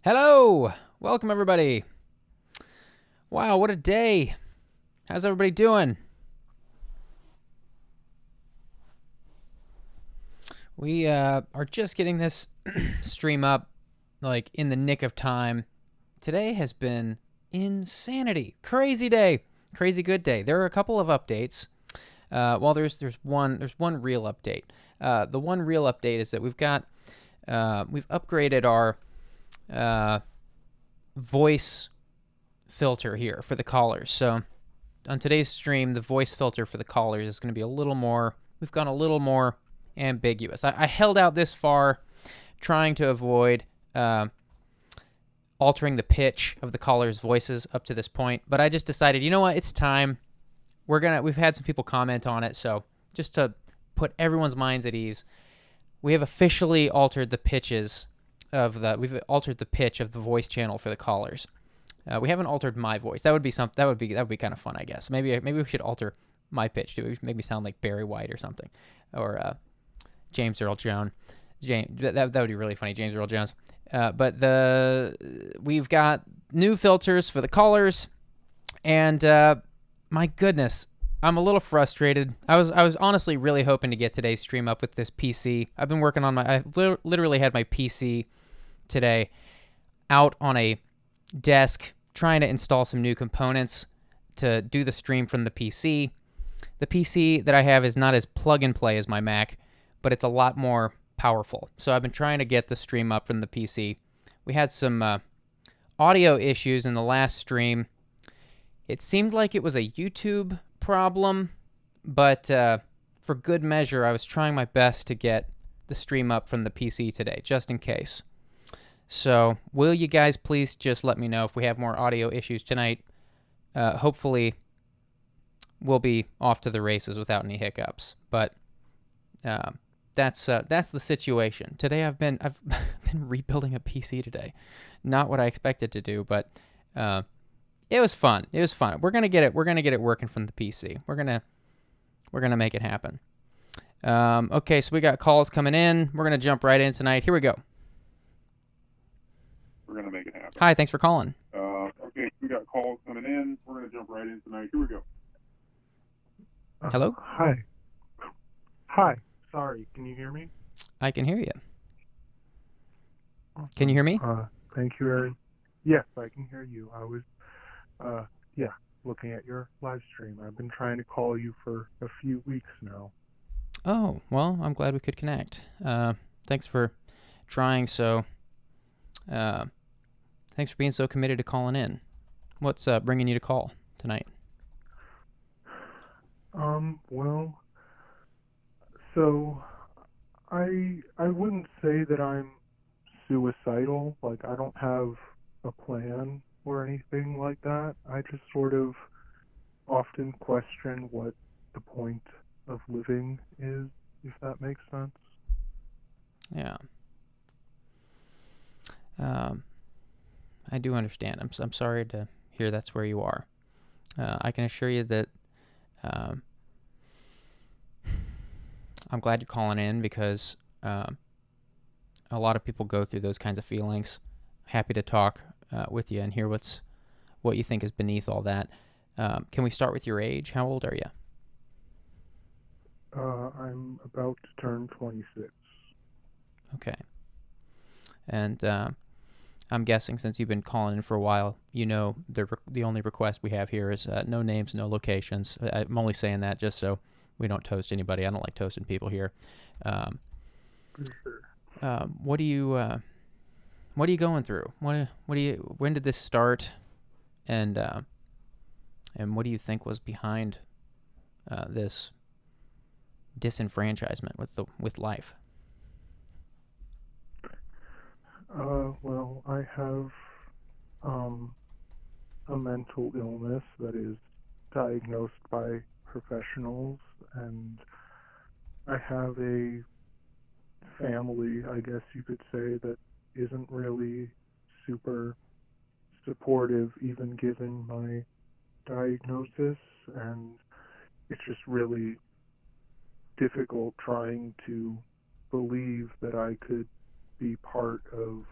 Hello! Welcome, everybody. Wow, what a day. How's everybody doing? We are just getting this stream up, like, in the nick of time. Today has been insanity. Crazy day. Crazy good day. There are a couple of updates. Well, there's one real update. The one real update is that we've upgraded our voice filter here for the callers. So on today's stream, the voice filter for the callers is going to be we've gone a little more ambiguous. I held out this far trying to avoid altering the pitch of the callers' voices up to this point, but I just decided, you know what, it's time. We've had some people comment on it, so just to put everyone's minds at ease, we have officially altered the pitches we've altered the pitch of the voice channel for the callers. We haven't altered my voice. That would be kind of fun, I guess. Maybe we should alter my pitch too. Maybe sound like Barry White or something, or James Earl Jones. That would be really funny, James Earl Jones. But we've got new filters for the callers, and my goodness, I'm a little frustrated. I was honestly really hoping to get today's stream up with this PC. I've been working on I literally had my PC today out on a desk trying to install some new components to do the stream from the PC. The PC that I have is not as plug and play as my Mac, but it's a lot more powerful. So I've been trying to get the stream up from the PC. We had some audio issues in the last stream. It seemed like it was a YouTube problem, but for good measure, I was trying my best to get the stream up from the PC today, just in case. So will you guys please just let me know if we have more audio issues tonight? Hopefully we'll be off to the races without any hiccups, but that's the situation. Today I've been rebuilding a PC today. Not what I expected to do, but it was fun. We're gonna get it working from the PC. We're gonna make it happen. Okay, so we got calls coming in. We're gonna jump right in tonight. Here we go. We're going to make it happen. Hi, thanks for calling. Okay, we got calls coming in. We're going to jump right in tonight. Here we go. Hello? Hi. Hi. Sorry, can you hear me? I can hear you. Can you hear me? Thank you, Aaron. Yes, I can hear you. I was, looking at your live stream. I've been trying to call you for a few weeks now. Oh, well, I'm glad we could connect. Thanks for trying thanks for being so committed to calling in. What's bringing you to call tonight? Well, so I wouldn't say that I'm suicidal. Like, I don't have a plan or anything like that. I just sort of often question what the point of living is, if that makes sense. Yeah. I do understand. I'm sorry to hear that's where you are. I can assure you that I'm glad you're calling in because a lot of people go through those kinds of feelings. Happy to talk with you and hear what you think is beneath all that. Can we start with your age? How old are you? I'm about to turn 26. Okay. And I'm guessing since you've been calling in for a while, you know the only request we have here is no names, no locations. I'm only saying that just so we don't toast anybody. I don't like toasting people here. What are you going through? When did this start? And what do you think was behind this disenfranchisement with life? Well, I have a mental illness that is diagnosed by professionals, and I have a family, I guess you could say, that isn't really super supportive, even given my diagnosis, and it's just really difficult trying to believe that I could be part of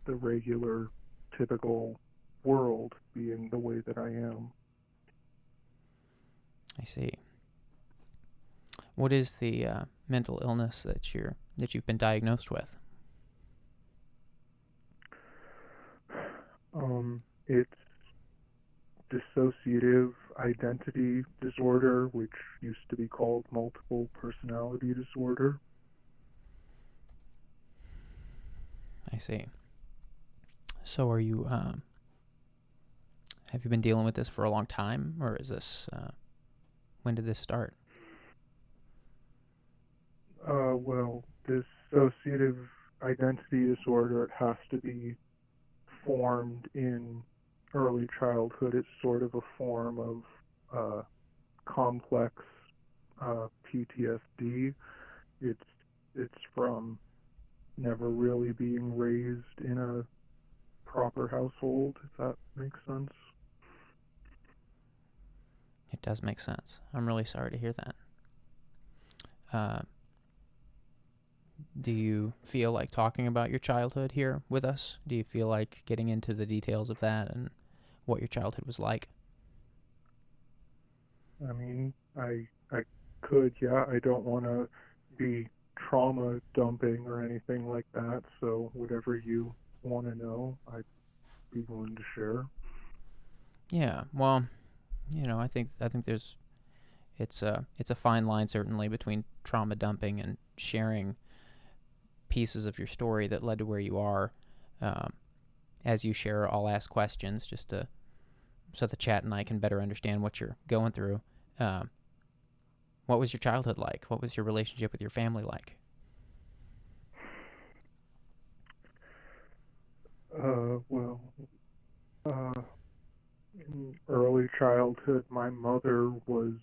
the regular, typical world being the way that I am. I see. What is the mental illness that you've been diagnosed with? It's dissociative identity disorder, which used to be called multiple personality disorder. I see. So are you, have you been dealing with this for a long time, or is this, when did this start? Well, dissociative identity disorder, it has to be formed in early childhood. It's sort of a form of complex PTSD. It's from never really being raised in a proper household, if that makes sense. It does make sense. I'm really sorry to hear that. Do you feel like talking about your childhood here with us? Do you feel like getting into the details of that and what your childhood was like? I mean, I could, yeah. I don't want to be trauma dumping or anything like that, so whatever you want to know, I'd be willing to share. Yeah, well, I think there's it's a fine line certainly between trauma dumping and sharing pieces of your story that led to where you are. As you share, I'll ask questions just so the chat and I can better understand what you're going through. What was your childhood like? What was your relationship with your family like? In early childhood, my mother was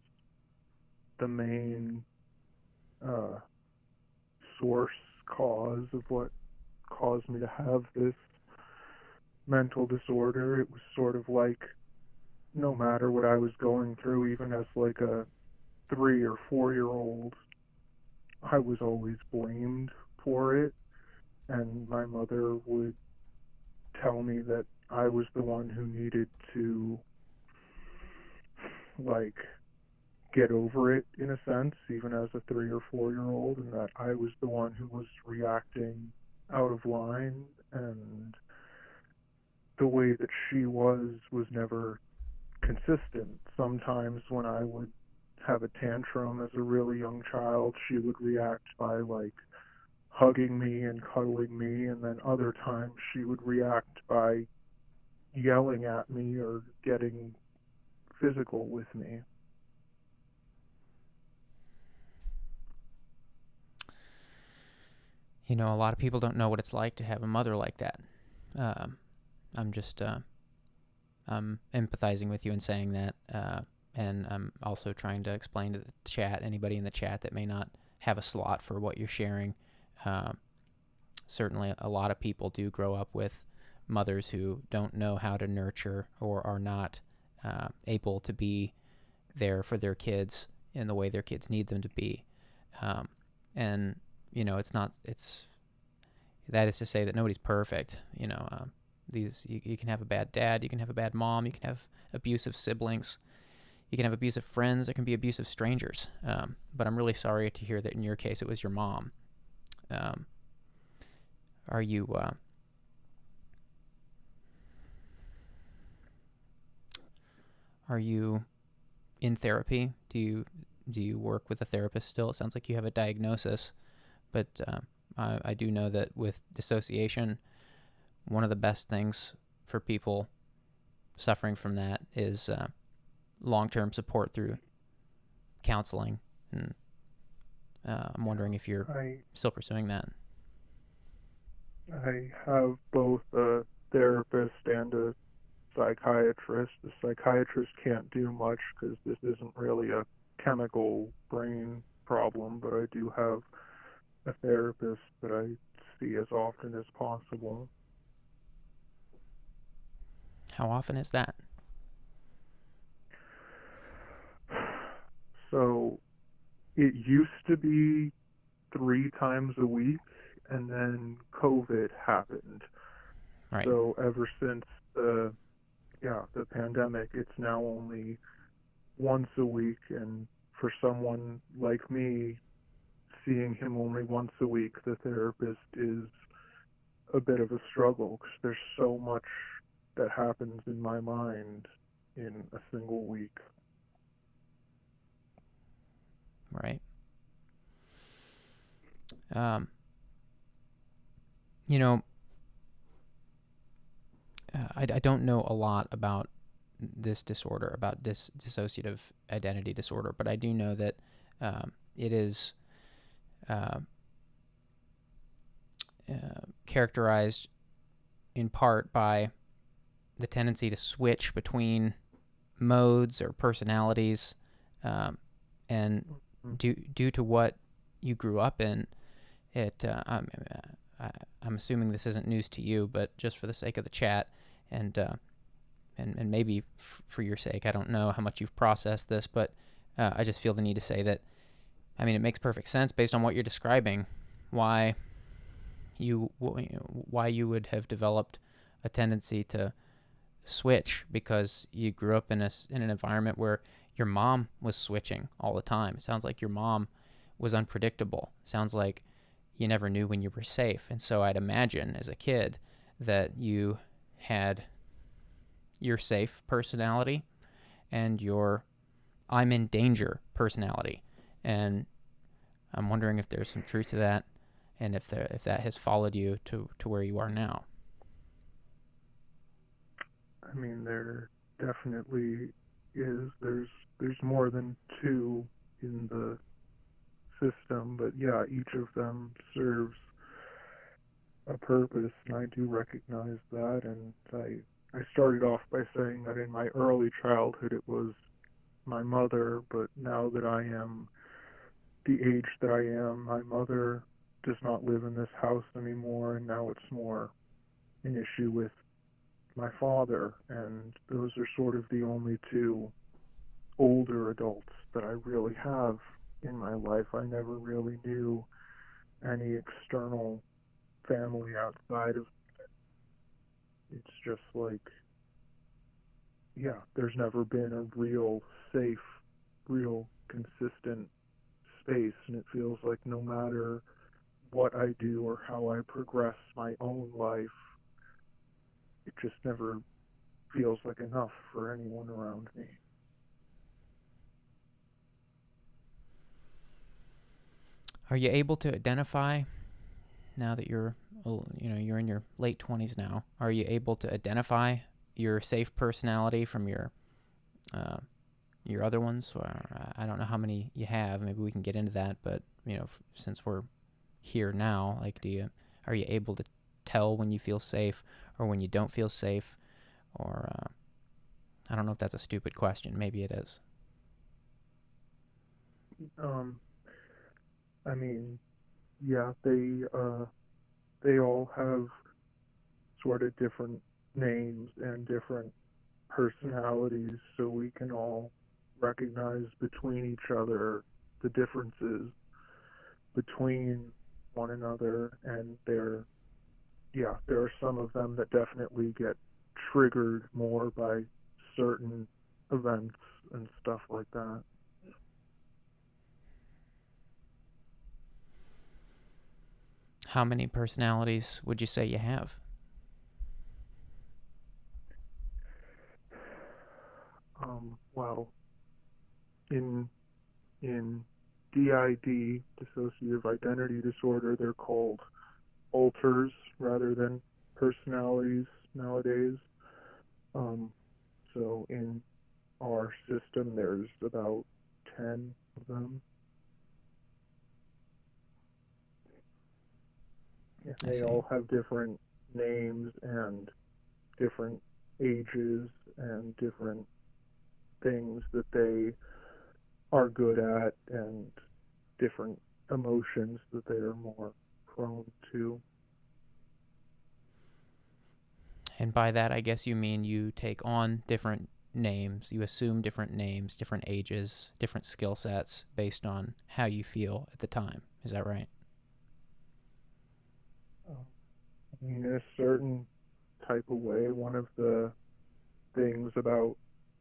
the main source cause of what caused me to have this mental disorder. It was sort of like no matter what I was going through, even as like a 3 or 4-year-old, I was always blamed for it. And my mother would tell me that I was the one who needed to, like, get over it in a sense, even as a 3 or 4-year-old, and that I was the one who was reacting out of line, and the way that she was never consistent. Sometimes when I would have a tantrum as a really young child, she would react by, like, hugging me and cuddling me, and then other times she would react by yelling at me or getting physical with me. A lot of people don't know what it's like to have a mother like that. I'm just I'm empathizing with you in saying that, and I'm also trying to explain to the chat, anybody in the chat that may not have a slot for what you're sharing. Certainly a lot of people do grow up with mothers who don't know how to nurture or are not able to be there for their kids in the way their kids need them to be. And that is to say that nobody's perfect. You can have a bad dad, you can have a bad mom, you can have abusive siblings, you can have abusive friends, there can be abusive strangers. But I'm really sorry to hear that in your case it was your mom. Are you in therapy? Do you work with a therapist still? It sounds like you have a diagnosis, but I do know that with dissociation, one of the best things for people suffering from that is long-term support through counseling. And I'm wondering if you're still pursuing that. I have both a therapist and a psychiatrist. The psychiatrist can't do much because this isn't really a chemical brain problem, but I do have a therapist that I see as often as possible. How often is that? So it used to be 3 times a week, and then COVID happened. Right. So ever since the pandemic, it's now only once a week, and for someone like me, seeing him only once a week, the therapist, is a bit of a struggle because there's so much that happens in my mind in a single week. Right. I don't know a lot about this disorder, about dissociative identity disorder, but I do know that it is characterized in part by the tendency to switch between modes or personalities, and due to what you grew up in, I'm assuming this isn't news to you, but just for the sake of the chat, and maybe for your sake, I don't know how much you've processed this, but I just feel the need to say that, it makes perfect sense based on what you're describing, why you would have developed a tendency to switch, because you grew up in an environment where your mom was switching all the time. It sounds like your mom was unpredictable. It sounds like you never knew when you were safe. And so I'd imagine as a kid that you had your safe personality and your I'm in danger personality. And I'm wondering if there's some truth to that, and if that has followed you to where you are now. There definitely is. There's more than two in the system, but yeah, each of them serves a purpose, and I do recognize that. And I started off by saying that in my early childhood it was my mother, but now that I am the age that I am, my mother does not live in this house anymore, and now it's more an issue with my father, and those are sort of the only two older adults that I really have in my life. I never really knew any external family outside of it. It's just like, there's never been a real safe, real consistent space, and it feels like no matter what I do or how I progress my own life, it just never feels like enough for anyone around me. Are you able to identify, now that you're in your late 20s now, are you able to identify your safe personality from your other ones? I don't know how many you have. Maybe we can get into that, but since we're here now, are you able to tell when you feel safe or when you don't feel safe? Or I don't know if that's a stupid question. Maybe it is. They all have sort of different names and different personalities, so we can all recognize between each other the differences between one another, and there are some of them that definitely get triggered more by certain events and stuff like that. How many personalities would you say you have? Well, in DID, dissociative identity disorder, they're called alters rather than personalities nowadays. So in our system, there's about 10 of them. And they all have different names and different ages and different things that they are good at and different emotions that they are more prone to. And by that, I guess you mean you take on different names, you assume different names, different ages, different skill sets based on how you feel at the time. Is that right? In a certain type of way. One of the things about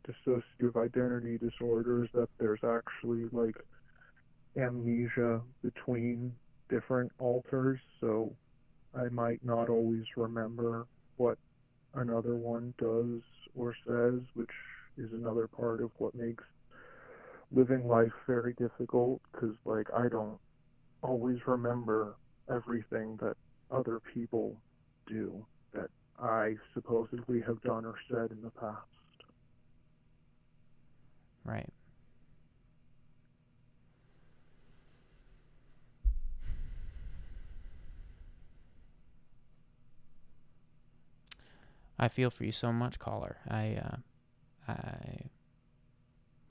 dissociative identity disorder is that there's actually like amnesia between different alters, so I might not always remember what another one does or says, which is another part of what makes living life very difficult, because like I don't always remember everything that other people do that I supposedly have done or said in the past. Right. I feel for you so much, caller.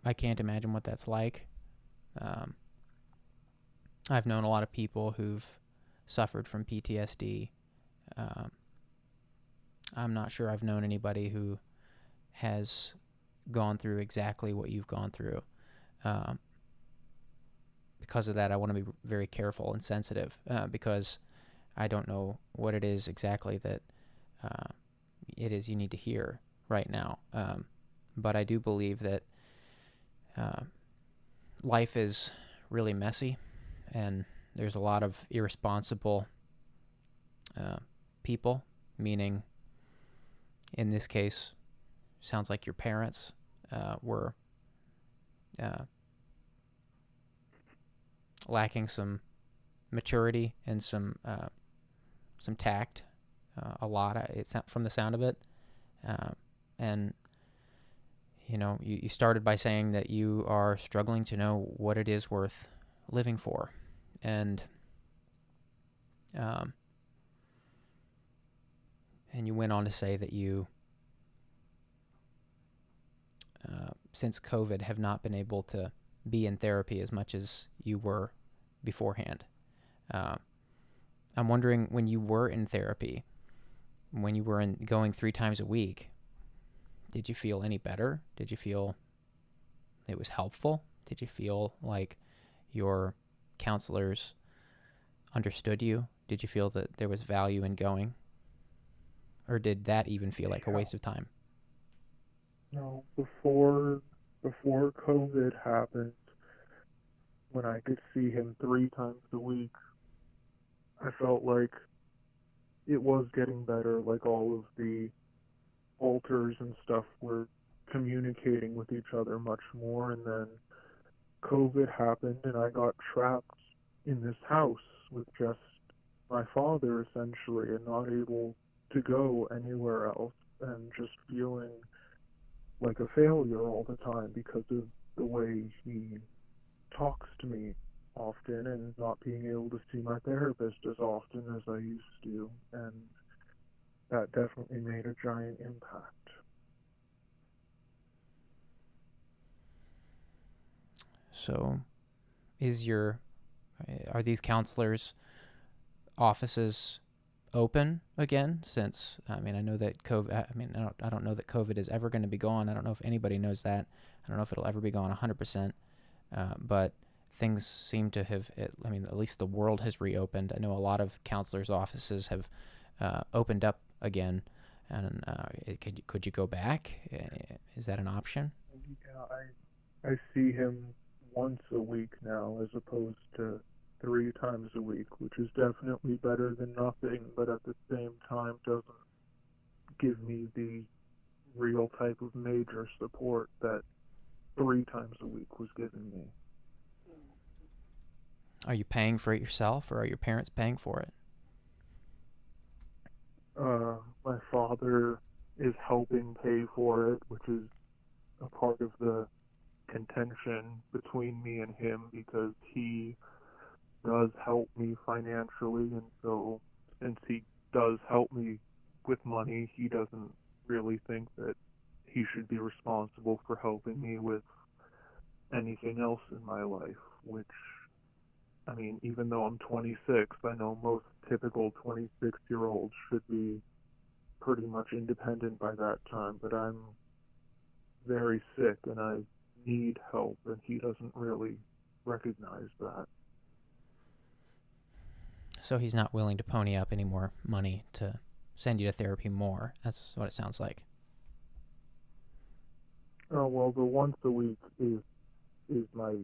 I can't imagine what that's like. I've known a lot of people who've suffered from PTSD. I'm not sure I've known anybody who has gone through exactly what you've gone through. Because of that, I want to be very careful and sensitive because I don't know what it is exactly that it is you need to hear right now. But I do believe that life is really messy, and there's a lot of irresponsible people, meaning in this case, sounds like your parents were lacking some maturity and some tact, a lot. It's from the sound of it, and you know, you started by saying that you are struggling to know what it is worth living for, and you went on to say that you, since COVID, have not been able to be in therapy as much as you were beforehand. I'm wondering, when you were in therapy, when you were going 3 times a week, did you feel any better? Did you feel it was helpful? Did you feel like your counselors understood you? Did you feel that there was value in going? Or did that even feel like a waste of time? No, before COVID happened, when I could see him 3 times a week, I felt like it was getting better, like all of the alters and stuff were communicating with each other much more, and then COVID happened and I got trapped in this house with just my father essentially, and not able to go anywhere else, and just feeling like a failure all the time because of the way he talks to me often, and not being able to see my therapist as often as I used to, and that definitely made a giant impact. So are these counselors' offices open again? Since, I mean, I know that I don't know that COVID is ever going to be gone. I don't know if anybody knows that. I don't know if it'll ever be gone 100%. But things seem to have, at least the world has reopened. I know a lot of counselors' offices have opened up again. And could you go back? Is that an option? Yeah, I see him once a week now as opposed to 3 times a week, which is definitely better than nothing, but at the same time doesn't give me the real type of major support that 3 times a week was giving me. Are you paying for it yourself, or are your parents paying for it? My father is helping pay for it, which is a part of the contention between me and him, because he does help me financially, and so since he does help me with money, he doesn't really think that he should be responsible for helping me with anything else in my life, which, I mean, even though I'm 26, I know most typical 26-year-olds should be pretty much independent by that time, but I'm very sick and I need help, and he doesn't really recognize that. So he's not willing to pony up any more money to send you to therapy more. That's what it sounds like. Oh, well, the once a week is my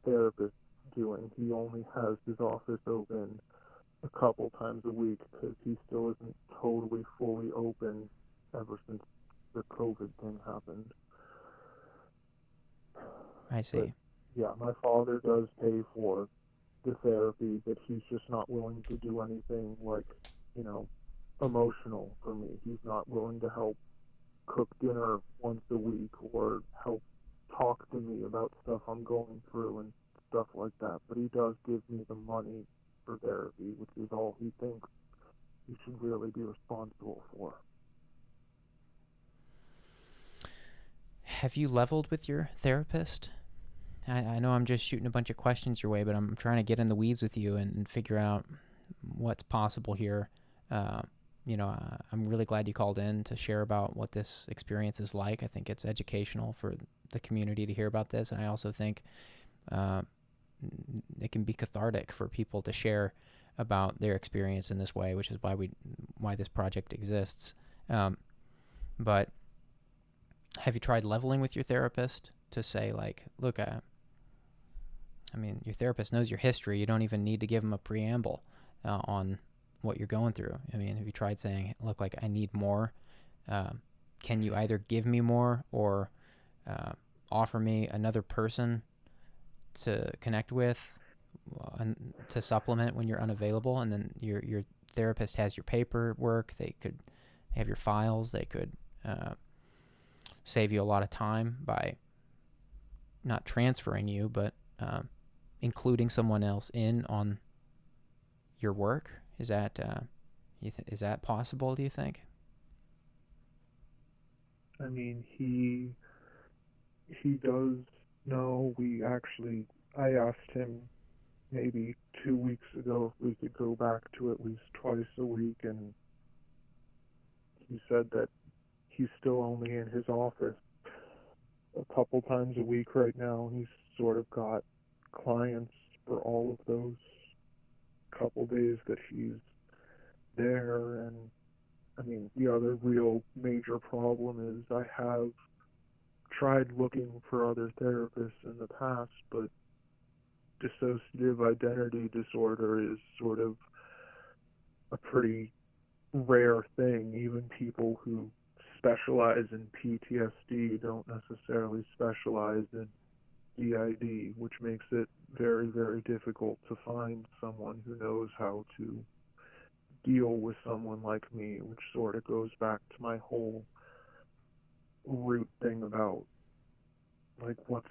therapist doing. He only has his office open a couple times a week because he still isn't totally fully open ever since the COVID thing happened. I see. But, yeah, my father does pay for the therapy, but he's just not willing to do anything like, emotional for me. He's not willing to help cook dinner once a week or help talk to me about stuff I'm going through and stuff like that. But he does give me the money for therapy, which is all he thinks he should really be responsible for. Have you leveled with your therapist? I know I'm just shooting a bunch of questions your way, but I'm trying to get in the weeds with you and figure out what's possible here. I'm really glad you called in to share about what this experience is like. I think it's educational for the community to hear about this, and I also think it can be cathartic for people to share about their experience in this way, which is why this project exists. But have you tried leveling with your therapist to say, like, look, your therapist knows your history. You don't even need to give them a preamble on what you're going through. Have you tried saying, look, like, I need more? Can you either give me more or offer me another person to connect with to supplement when you're unavailable? And then your therapist has your paperwork. They could have your files. They could save you a lot of time by not transferring you, but including someone else in on your work. Is that is that possible, do you think? He does know. I asked him maybe 2 weeks ago if we could go back to at least twice a week, and he said that he's still only in his office a couple times a week right now. He's sort of got clients for all of those couple days that he's there. And the other real major problem is I have tried looking for other therapists in the past, but dissociative identity disorder is sort of a pretty rare thing. Even people who specialize in PTSD don't necessarily specialize in DID, which makes it very, very difficult to find someone who knows how to deal with someone like me, which sort of goes back to my whole root thing about, like, what's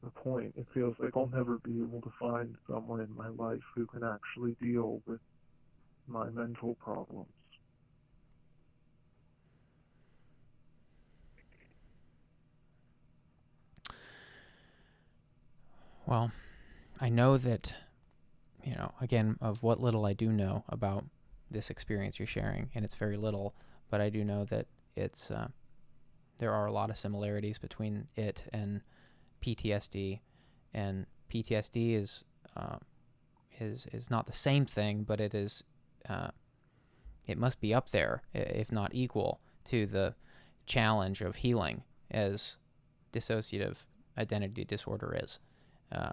the point? It feels like I'll never be able to find someone in my life who can actually deal with my mental problems. Well, I know that, again, of what little I do know about this experience you're sharing, and it's very little, but I do know that it's there are a lot of similarities between it and PTSD, and PTSD is not the same thing, but it is it must be up there, if not equal, to the challenge of healing as dissociative identity disorder is. I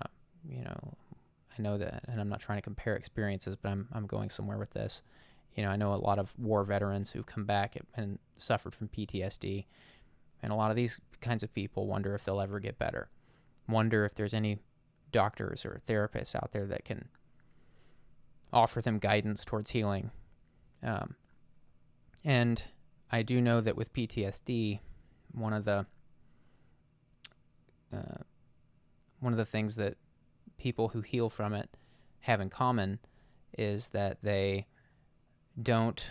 know that, and I'm not trying to compare experiences, but I'm going somewhere with this. I know a lot of war veterans who've come back and suffered from PTSD, and a lot of these kinds of people wonder if they'll ever get better, wonder if there's any doctors or therapists out there that can offer them guidance towards healing. And I do know that with PTSD, one of the things that people who heal from it have in common is that they don't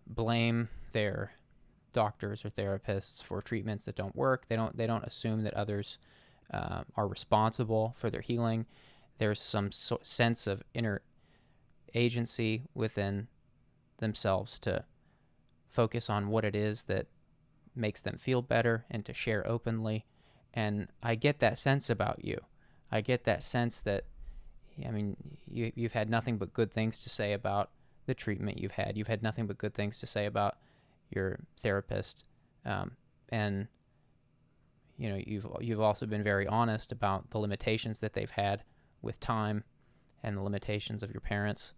blame their doctors or therapists for treatments that don't work. They don't assume that others are responsible for their healing. There's some sense of inner agency within themselves to focus on what it is that makes them feel better and to share openly. And I get that sense about you. I get that sense that, you've had nothing but good things to say about the treatment you've had. You've had nothing but good things to say about your therapist, and you know, you've also been very honest about the limitations that they've had with time and the limitations of your parents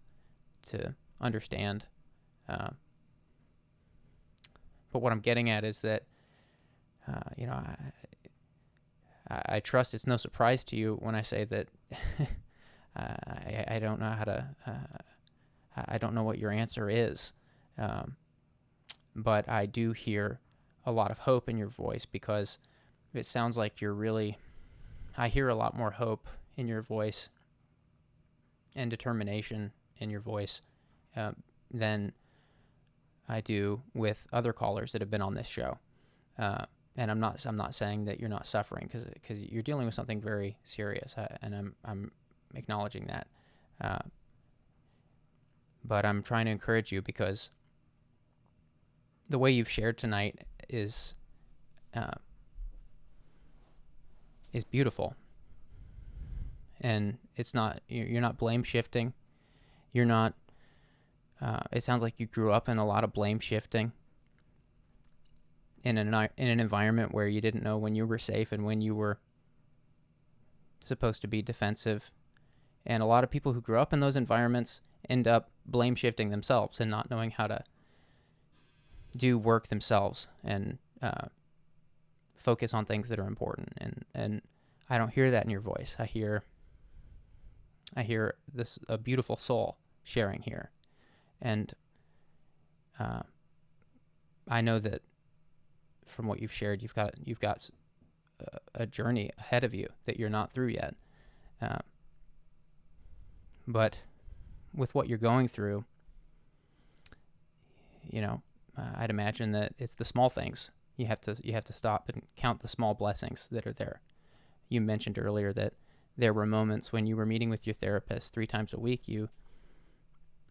to understand. But what I'm getting at is that, you know, I trust it's no surprise to you when I say that I don't know how to, I don't know what your answer is. But I do hear a lot of hope in your voice, because it sounds like you're really, I hear a lot more hope in your voice and determination in your voice than I do with other callers that have been on this show. And I'm not saying that you're not suffering, because you're dealing with something very serious, and I'm acknowledging that. But I'm trying to encourage you, because the way you've shared tonight is beautiful. And it's not, you're not blame shifting. You're not, it sounds like you grew up in a lot of blame shifting in an environment where you didn't know when you were safe and when you were supposed to be defensive. And a lot of people who grew up in those environments end up blame shifting themselves and not knowing how to do work themselves and focus on things that are important. And I don't hear that in your voice. I hear this, a beautiful soul sharing here. And I know that from what you've shared, you've got a journey ahead of you that you're not through yet. But with what you're going through, you know, I'd imagine that it's the small things. You have to stop and count the small blessings that are there. You mentioned earlier that there were moments when you were meeting with your therapist 3 times a week, you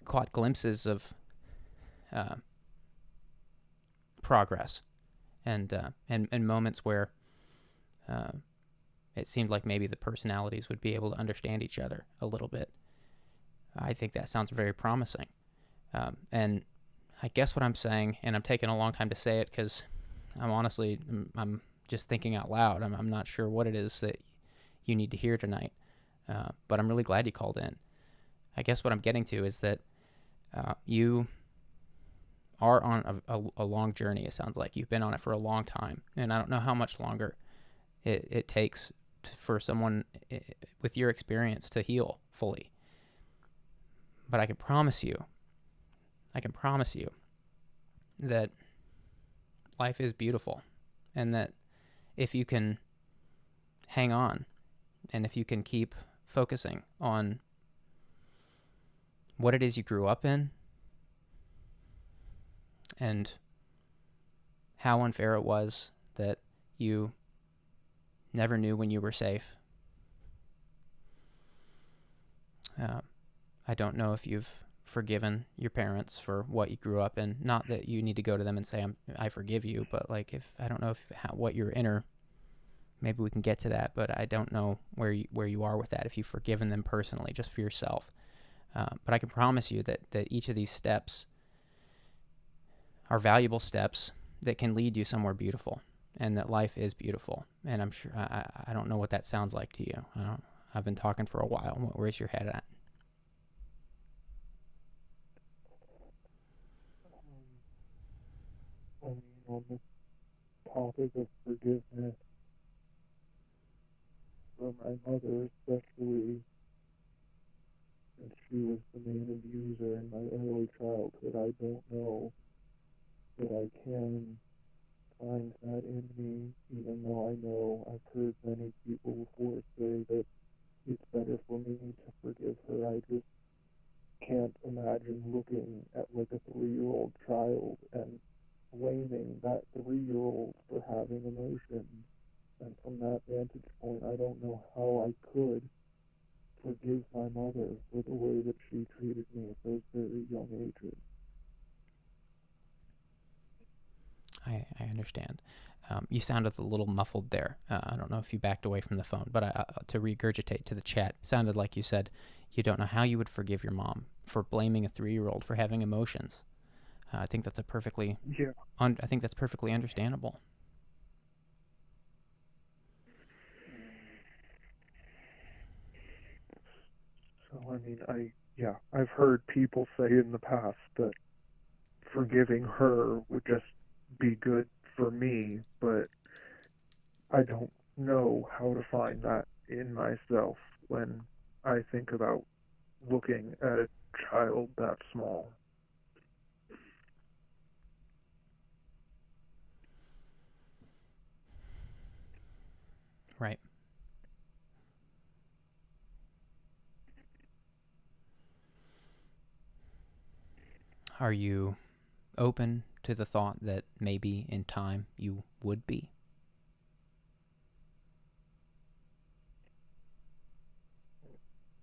caught glimpses of progress, and moments where it seemed like maybe the personalities would be able to understand each other a little bit. I think that sounds very promising. And I guess what I'm saying, and I'm taking a long time to say it because I'm just thinking out loud. I'm not sure what it is that you need to hear tonight, but I'm really glad you called in. I guess what I'm getting to is that you are on a long journey. It sounds like you've been on it for a long time, and I don't know how much longer it takes for someone with your experience to heal fully. But I can promise you that life is beautiful, and that if you can hang on, and if you can keep focusing on what it is you grew up in, and how unfair it was that you never knew when you were safe. I don't know if you've forgiven your parents for what you grew up in. Not that you need to go to them and say, I forgive you, but like, if I don't know what your inner, maybe we can get to that, but I don't know where you are with that, if you've forgiven them personally, just for yourself. But I can promise you that each of these steps are valuable steps that can lead you somewhere beautiful, and that life is beautiful. And I'm sure, I don't know what that sounds like to you. I've been talking for a while. Where's your head at? On the topic of forgiveness, for my mother especially, since she was the main abuser in my early childhood, I don't know that I can find that in me, even though I know I've heard many people before say that it's better for me to forgive her. I just can't imagine looking at like a 3-year-old child and blaming that 3-year-old for having emotions. And from that vantage point, I don't know how I could forgive my mother for the way that she treated me at those very young ages. I understand. You sounded a little muffled there. I don't know if you backed away from the phone, but to regurgitate to the chat, it sounded like you said you don't know how you would forgive your mom for blaming a 3-year-old for having emotions. I think that's perfectly understandable. So, I mean, I've heard people say in the past that forgiving her would just be good for me, but I don't know how to find that in myself when I think about looking at a child that small. Right. Are you open to the thought that maybe in time you would be?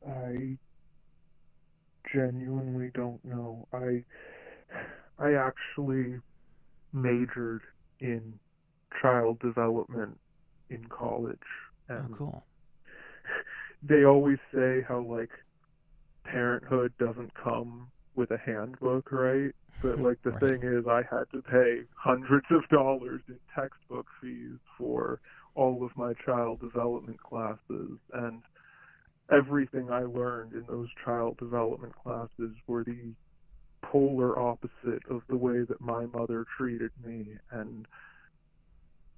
I genuinely don't know. I actually majored in child development in college, Oh, and cool. they always say how like parenthood doesn't come with a handbook, right? But like the Right. thing is, I had to pay hundreds of dollars in textbook fees for all of my child development classes, and everything I learned in those child development classes were the polar opposite of the way that my mother treated me, and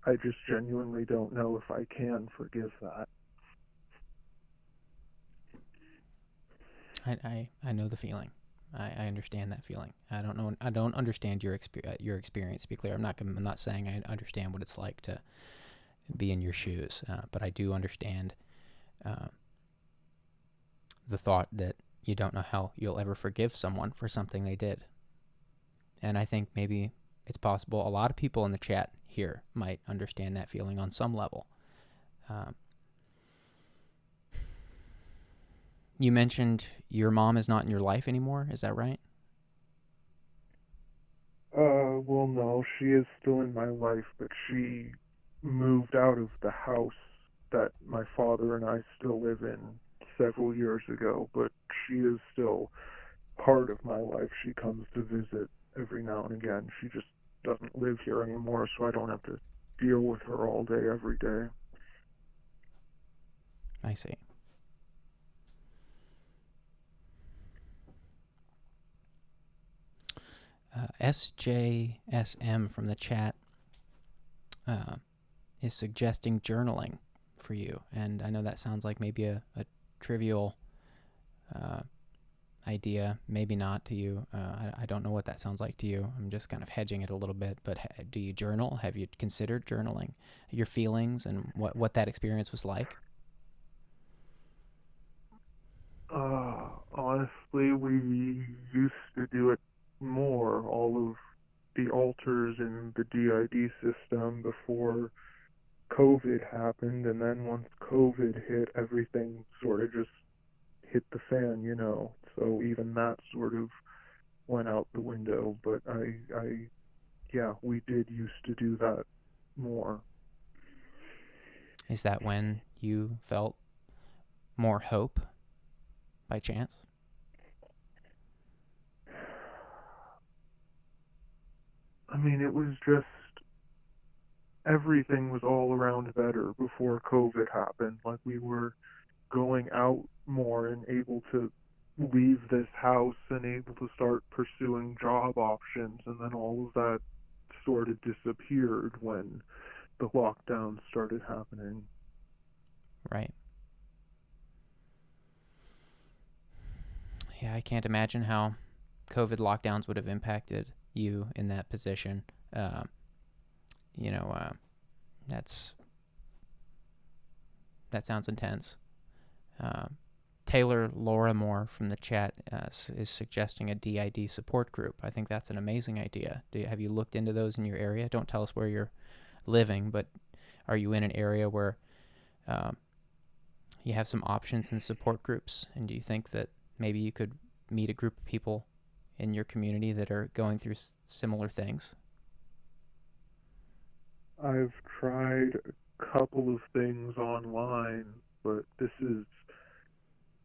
I just genuinely don't know if I can forgive that. I know the feeling. I understand that feeling. I don't understand your experience. To be clear, I'm not saying I understand what it's like to be in your shoes, but I do understand the thought that you don't know how you'll ever forgive someone for something they did. And I think maybe it's possible a lot of people in the chat here might understand that feeling on some level. You mentioned your mom is not in your life anymore. Is that right? Well, no, she is still in my life, but she moved out of the house that my father and I still live in several years ago, but she is still part of my life. She comes to visit every now and again. She just doesn't live here anymore, so I don't have to deal with her all day, every day. I see. SJSM from the chat is suggesting journaling for you. And I know that sounds like maybe a trivial idea, maybe not to you. I don't know what that sounds like to you. I'm just kind of hedging it a little bit. But do you journal? Have you considered journaling your feelings and what that experience was like? Honestly, we used to do it more, all of the alters in the DID system before COVID happened, and then once COVID hit, everything sort of just hit the fan, you know. So even that sort of went out the window. But yeah, we did used to do that more. Is that when you felt more hope by chance? I mean, it was just everything was all around better before COVID happened. Like we were going out more and able to leave this house and able to start pursuing job options, and then all of that sort of disappeared when the lockdowns started happening. Right. Yeah, I can't imagine how COVID lockdowns would have impacted you in that position. You know, that sounds intense. Taylor Laura Moore from the chat is suggesting a DID support group. I think that's an amazing idea. Have you looked into those in your area? Don't tell us where you're living, but are you in an area where you have some options in support groups? And do you think that maybe you could meet a group of people in your community that are going through similar things? I've tried a couple of things online, but this is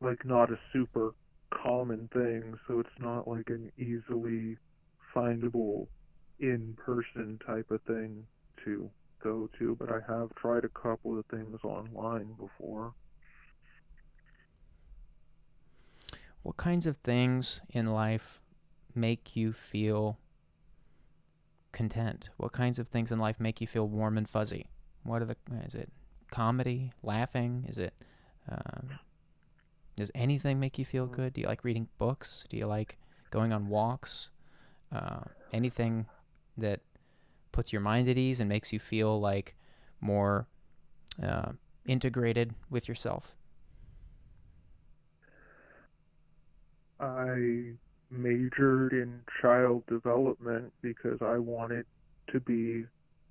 like not a super common thing, so it's not like an easily findable in-person type of thing to go to, but I have tried a couple of things online before. What kinds of things in life make you feel content? What kinds of things in life make you feel warm and fuzzy? Is it comedy, laughing? Does anything make you feel good? Do you like reading books? Do you like going on walks? Anything that puts your mind at ease and makes you feel like more integrated with yourself? I majored in child development because I wanted to be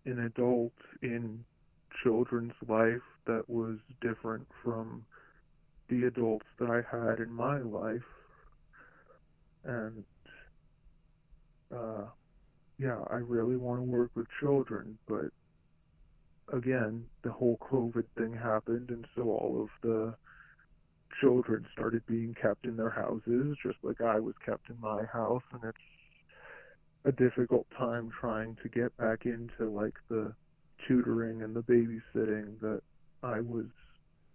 an adult in children's life that was different from the adults that I had in my life. And yeah, I really want to work with children, but again, the whole COVID thing happened, and so all of the children started being kept in their houses, just like I was kept in my house, and it's a difficult time trying to get back into like the tutoring and the babysitting that I was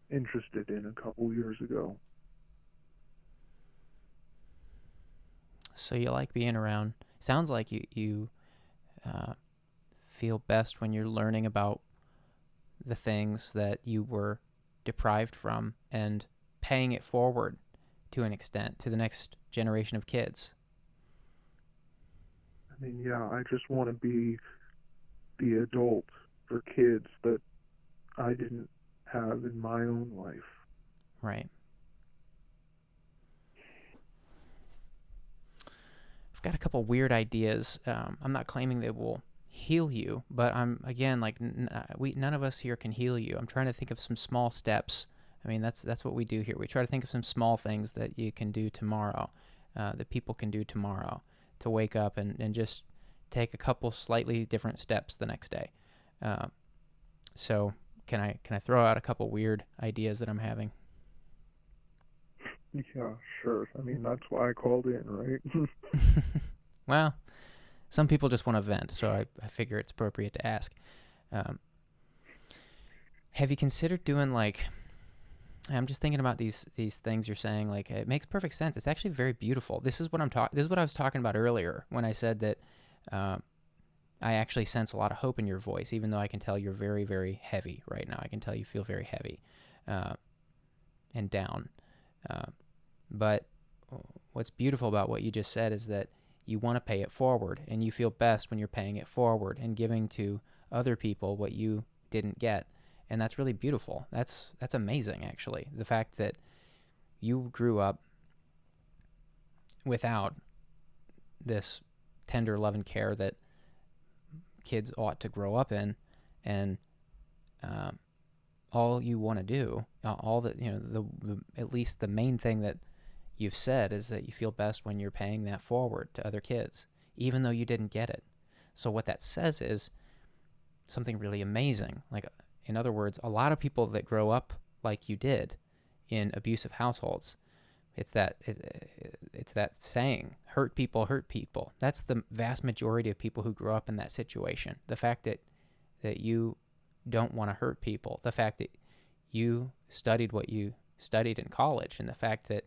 interested in a couple years ago. So you like being around. Sounds like you feel best when you're learning about the things that you were deprived from and paying it forward to an extent to the next generation of kids. I mean, yeah, I just want to be the adult for kids that I didn't have in my own life. Right. I've got a couple weird ideas. I'm not claiming they will heal you, but I'm again like none of us here can heal you. I'm trying to think of some small steps. I mean, that's what we do here. We try to think of some small things that you can do tomorrow, that people can do tomorrow to wake up and just take a couple slightly different steps the next day. So can I throw out a couple weird ideas that I'm having? Yeah, sure. I mean, that's why I called in, right? Well, some people just want to vent, so I figure it's appropriate to ask. Have you considered doing like, I'm just thinking about these things you're saying, like it makes perfect sense. It's actually very beautiful. This is what I was talking about earlier when I said that I actually sense a lot of hope in your voice, even though I can tell you're very, very heavy right now. I can tell you feel very heavy and down. But what's beautiful about what you just said is that you want to pay it forward, and you feel best when you're paying it forward and giving to other people what you didn't get. And that's really beautiful. That's amazing, actually. The fact that you grew up without this tender love and care that kids ought to grow up in, and all you want to do, all that, the at least the main thing that you've said is that you feel best when you're paying that forward to other kids, even though you didn't get it. So what that says is something really amazing. Like, in other words, a lot of people that grow up like you did in abusive households, it's that saying, hurt people hurt people. That's the vast majority of people who grow up in that situation. The fact that you don't want to hurt people, the fact that you studied what you studied in college, and the fact that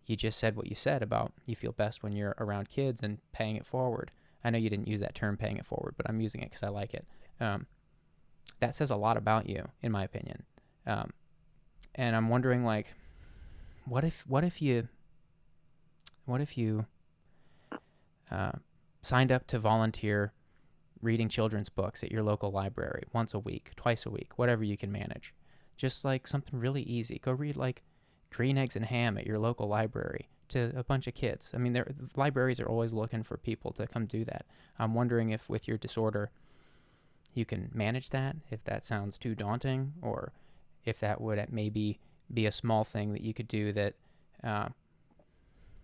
you just said what you said about you feel best when you're around kids and paying it forward. I know you didn't use that term, paying it forward, but I'm using it because I like it. That says a lot about you, in my opinion. And I'm wondering, like, what if you signed up to volunteer reading children's books at your local library once a week, twice a week, whatever you can manage. Just like something really easy. Go read like Green Eggs and Ham at your local library to a bunch of kids. I mean, libraries are always looking for people to come do that. I'm wondering if with your disorder you can manage that, if that sounds too daunting, or if that would maybe be a small thing that you could do that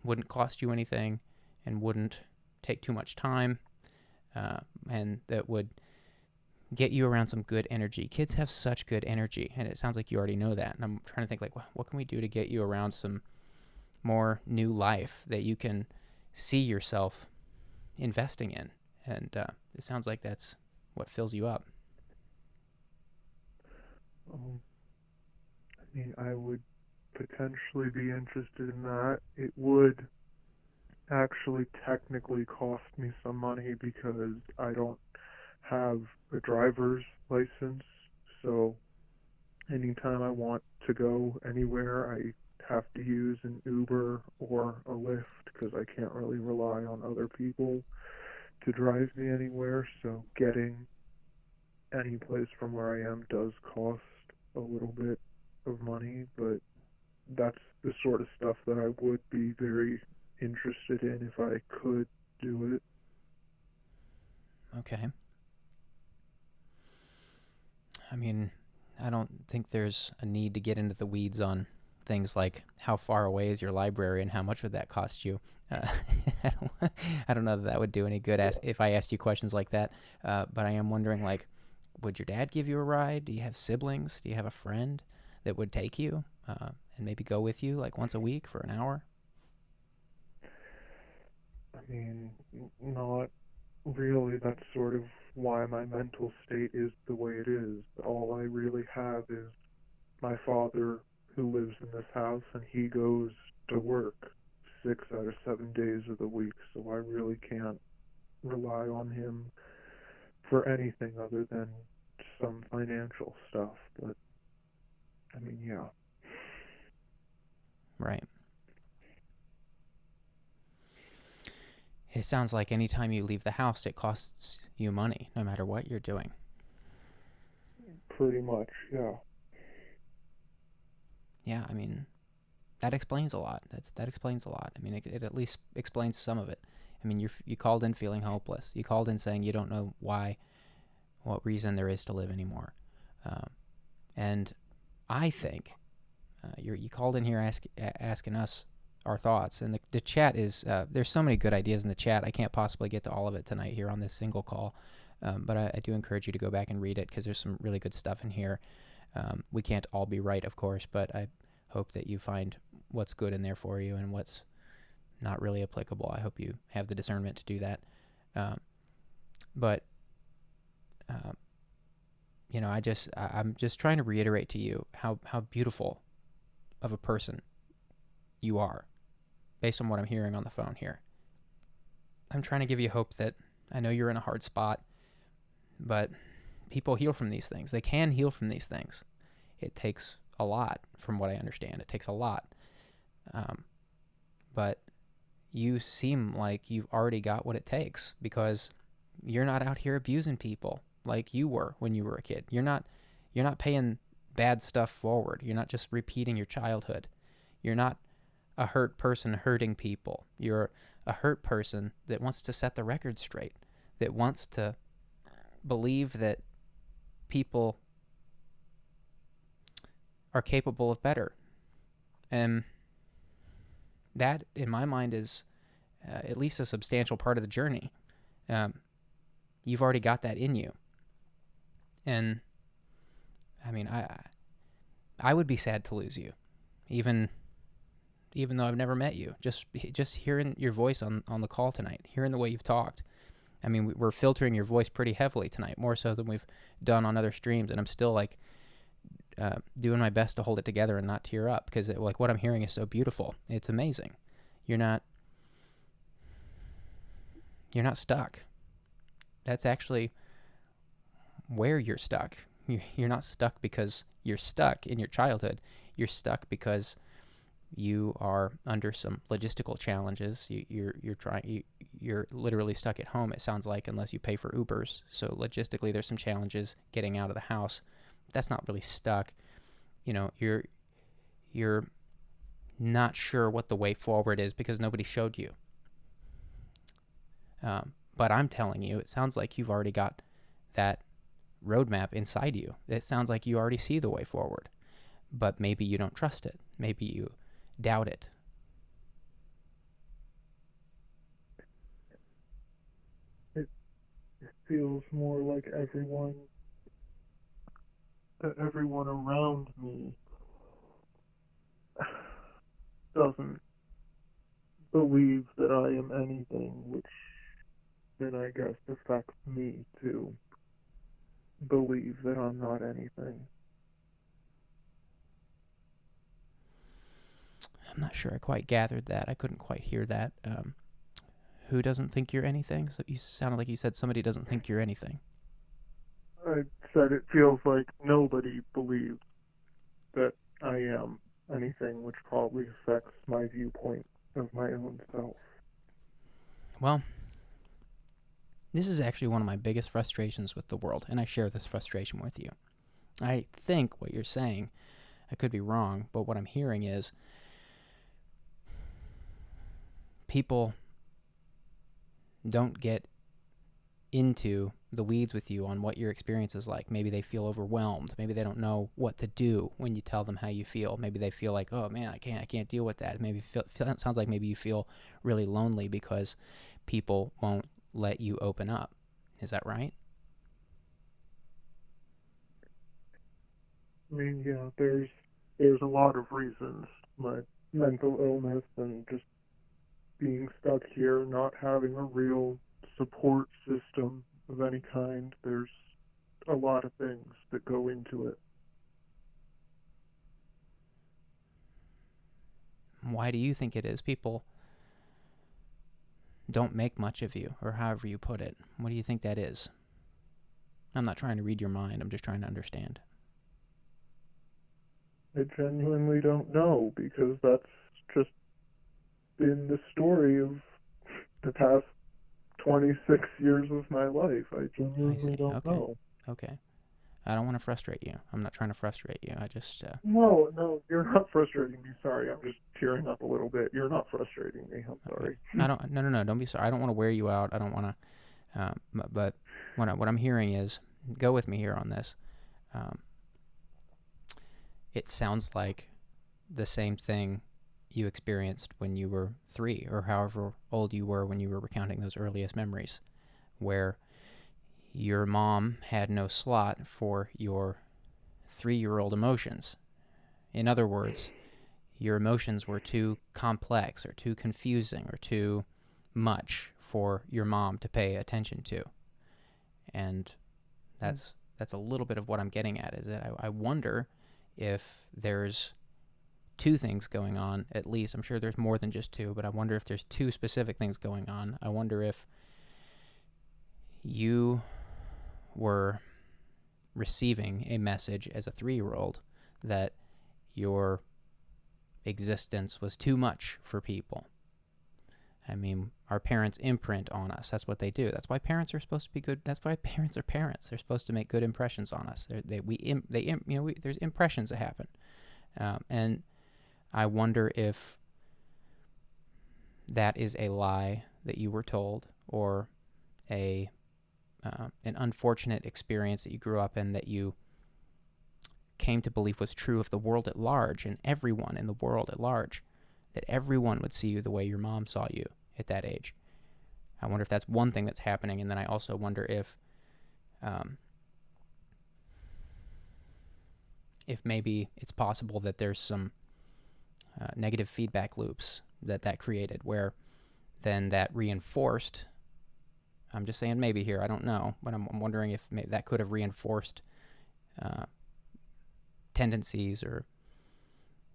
wouldn't cost you anything and wouldn't take too much time, and that would get you around some good energy. Kids have such good energy, and it sounds like you already know that. And I'm trying to think, like, what can we do to get you around some more new life that you can see yourself investing in. And it sounds like that's what fills you up. I mean, I would potentially be interested in that. It would actually technically cost me some money because I don't have a driver's license. So anytime I want to go anywhere, I have to use an Uber or a Lyft because I can't really rely on other people to drive me anywhere. So getting any place from where I am does cost a little bit of money, but that's the sort of stuff that I would be very interested in if I could do it. Okay. I mean, I don't think there's a need to get into the weeds on things like how far away is your library and how much would that cost you. I don't know that would do any good if I asked you questions like that. But I am wondering, like, would your dad give you a ride? Do you have siblings? Do you have a friend that would take you and maybe go with you like once a week for an hour? I mean, not really. That's sort of why my mental state is the way it is. All I really have is my father who lives in this house, and he goes to work 6 out of 7 days of the week, so I really can't rely on him for anything other than some financial stuff. But I mean, yeah. Right. It sounds like anytime you leave the house, it costs you money, no matter what you're doing. Pretty much, yeah. Yeah, I mean, that explains a lot. That explains a lot. I mean, it at least explains some of it. I mean, you called in feeling hopeless. You called in saying you don't know why, what reason there is to live anymore. And I think you called in here asking us our thoughts. And the chat is, there's so many good ideas in the chat. I can't possibly get to all of it tonight here on this single call. But I do encourage you to go back and read it because there's some really good stuff in here. We can't all be right, of course, but I hope that you find what's good in there for you and what's not really applicable. I hope you have the discernment to do that. You know, I'm just trying to reiterate to you how beautiful of a person you are based on what I'm hearing on the phone here. I'm trying to give you hope that I know you're in a hard spot, but people heal from these things. They can heal from these things. It takes a lot, from what I understand. It takes a lot. But you seem like you've already got what it takes because you're not out here abusing people like you were when you were a kid. You're not paying bad stuff forward. You're not just repeating your childhood. You're not a hurt person hurting people. You're a hurt person that wants to set the record straight, that wants to believe that people are capable of better. And that, in my mind, is at least a substantial part of the journey. You've already got that in you. And, I mean, I would be sad to lose you, even though I've never met you. Just hearing your voice on the call tonight, hearing the way you've talked. I mean, we're filtering your voice pretty heavily tonight, more so than we've done on other streams, and I'm still like doing my best to hold it together and not tear up because like what I'm hearing is so beautiful. It's amazing. You're not stuck. That's actually where you're stuck. You're not stuck because you're stuck in your childhood. You're stuck because you are under some logistical challenges. You're literally stuck at home, it sounds like, unless you pay for Ubers. So logistically there's some challenges getting out of the house. That's not really stuck. You know, you're not sure what the way forward is because nobody showed you. But I'm telling you, it sounds like you've already got that roadmap inside you. It sounds like you already see the way forward, but maybe you don't trust it. Maybe you doubt it. It feels more like everyone around me doesn't believe that I am anything, which then I guess affects me to believe that I'm not anything. I'm not sure I quite gathered that. I couldn't quite hear that. Who doesn't think you're anything? So you sounded like you said somebody doesn't think you're anything. I said it feels like nobody believes that I am anything, which probably affects my viewpoint of my own self. Well, this is actually one of my biggest frustrations with the world, and I share this frustration with you. I think what you're saying, I could be wrong, but what I'm hearing is people don't get into the weeds with you on what your experience is like. Maybe they feel overwhelmed. Maybe they don't know what to do when you tell them how you feel. Maybe they feel like, oh man, I can't deal with that. Maybe it sounds like maybe you feel really lonely because people won't let you open up. Is that right? I mean, yeah, there's a lot of reasons. My mental illness and just being stuck here, not having a real support system of any kind. There's a lot of things that go into it. Why do you think it is people don't make much of you, or however you put it? What do you think that is? I'm not trying to read your mind. I'm just trying to understand. I genuinely don't know, because that's just been the story of the past 26 years of my life. I genuinely don't know. Okay. I don't want to frustrate you. I'm not trying to frustrate you. I just... No, you're not frustrating me. Sorry, I'm just tearing up a little bit. You're not frustrating me. I'm sorry. No, don't be sorry. I don't want to wear you out. I don't want to... but what I'm hearing is, go with me here on this. It sounds like the same thing you experienced when you were 3, or however old you were when you were recounting those earliest memories, where your mom had no slot for your 3-year-old emotions. In other words, your emotions were too complex or too confusing or too much for your mom to pay attention to. And that's a little bit of what I'm getting at, is that I wonder if there's 2 things going on, at least. I'm sure there's more than just 2, but I wonder if there's 2 specific things going on. I wonder if you were receiving a message as a 3-year-old that your existence was too much for people. I mean, our parents imprint on us. That's what they do. That's why parents are supposed to be good. That's why parents are parents. They're supposed to make good impressions on us. There's impressions that happen, and I wonder if that is a lie that you were told, or an unfortunate experience that you grew up in that you came to believe was true of the world at large, and everyone in the world at large, that everyone would see you the way your mom saw you at that age. I wonder if that's one thing that's happening, and then I also wonder if maybe it's possible that there's some negative feedback loops that created, where then that reinforced, I'm just saying maybe here, I don't know, but I'm wondering if maybe that could have reinforced tendencies or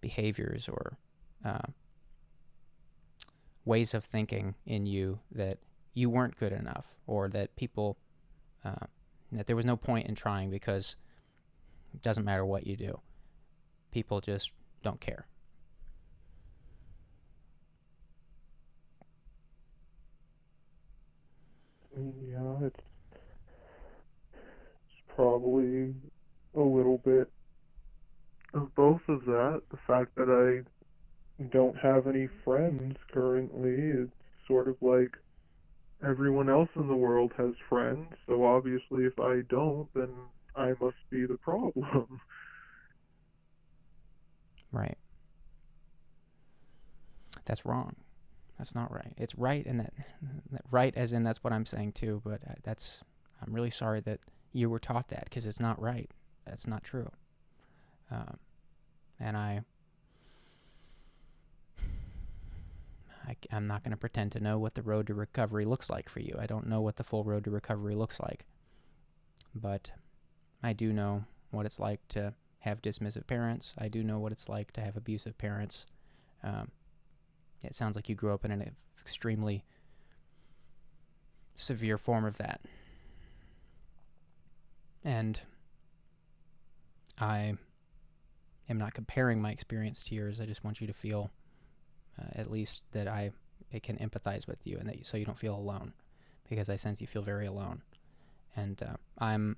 behaviors or ways of thinking in you that you weren't good enough, or that people, that there was no point in trying because it doesn't matter what you do. People just don't care. Yeah, it's probably a little bit of both of that. The fact that I don't have any friends currently, it's sort of like everyone else in the world has friends, so obviously if I don't, then I must be the problem. Right. That's wrong. That's not right. It's right, and that right as in that's what I'm saying too, but I'm really sorry that you were taught that, because it's not right. That's not true. And I I'm not going to pretend to know what the road to recovery looks like for you. I don't know what the full road to recovery looks like. But I do know what it's like to have dismissive parents. I do know what it's like to have abusive parents. It sounds like you grew up in an extremely severe form of that. And I am not comparing my experience to yours. I just want you to feel at least that I can empathize with you, and that so you don't feel alone, because I sense you feel very alone. And I'm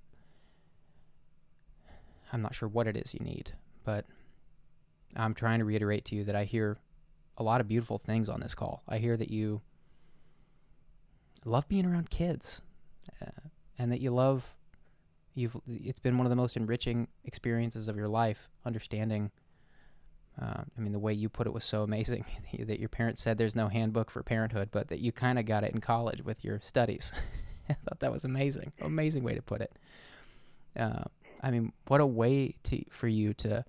not sure what it is you need, but I'm trying to reiterate to you that I hear a lot of beautiful things on this call. I hear that you love being around kids, and that it's been one of the most enriching experiences of your life, understanding. The way you put it was so amazing that your parents said there's no handbook for parenthood, but that you kind of got it in college with your studies. I thought that was amazing. Amazing way to put it. What a way for you to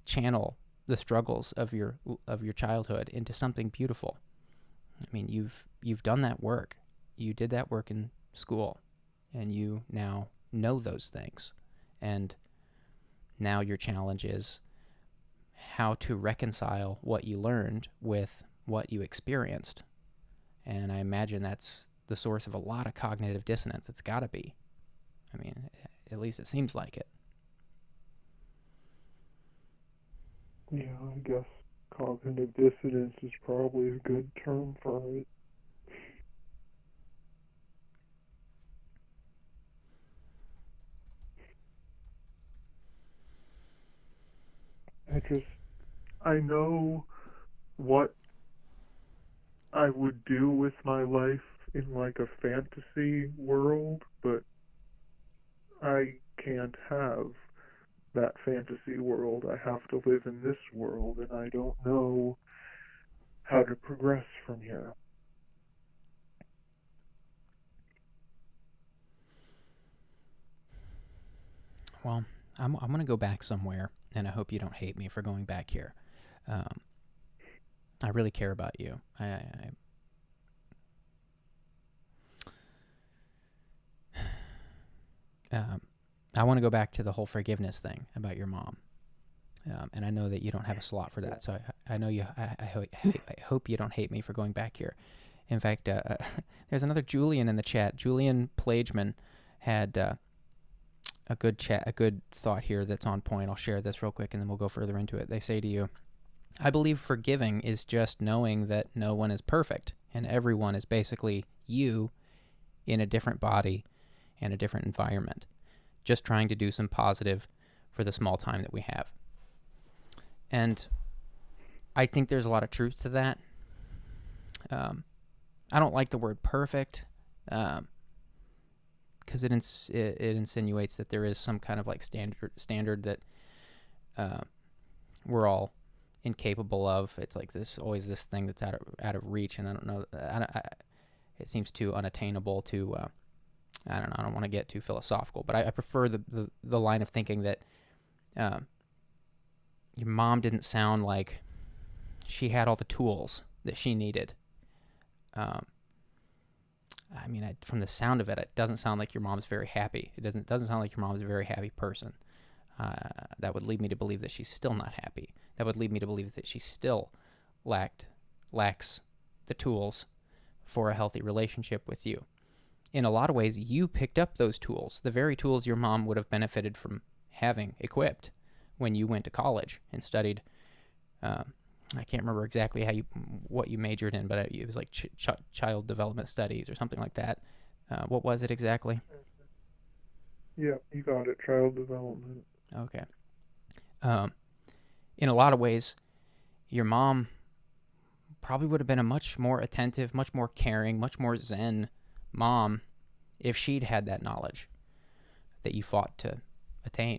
channel the struggles of your childhood into something beautiful. You've done that work. You did that work in school, and you now know those things. And now your challenge is how to reconcile what you learned with what you experienced. And I imagine that's the source of a lot of cognitive dissonance. It's got to be. At least it seems like it. Yeah, I guess cognitive dissonance is probably a good term for it. I know what I would do with my life in like a fantasy world, but I can't have that fantasy world. I have to live in this world, and I don't know how to progress from here. Well, I'm going to go back somewhere, and I hope you don't hate me for going back here. I really care about you. I want to go back to the whole forgiveness thing about your mom. And I know that you don't have a slot for that, so I know you. I hope you don't hate me for going back here. In fact, there's another Julian in the chat. Julian Plageman had a good thought here that's on point. I'll share this real quick, and then we'll go further into it. They say to you, I believe forgiving is just knowing that no one is perfect, and everyone is basically you in a different body and a different environment, just trying to do some positive for the small time that we have. And I think there's a lot of truth to that. I don't like the word perfect, because it insinuates that there is some kind of like standard that we're all incapable of. It's like always this thing that's out of reach, and I don't know. It seems too unattainable. I don't want to get too philosophical, but I prefer the line of thinking that your mom didn't sound like she had all the tools that she needed. From the sound of it, it doesn't sound like your mom's very happy. It doesn't sound like your mom's a very happy person. That would lead me to believe that she's still not happy. That would lead me to believe that she still lacks the tools for a healthy relationship with you. In a lot of ways, you picked up those tools, the very tools your mom would have benefited from having equipped when you went to college and studied. I can't remember exactly what you majored in, but it was like child development studies or something like that. What was it exactly? Yeah, you got it. Child development. Okay. In a lot of ways, your mom probably would have been a much more attentive, much more caring, much more zen mom if she'd had that knowledge that you fought to attain.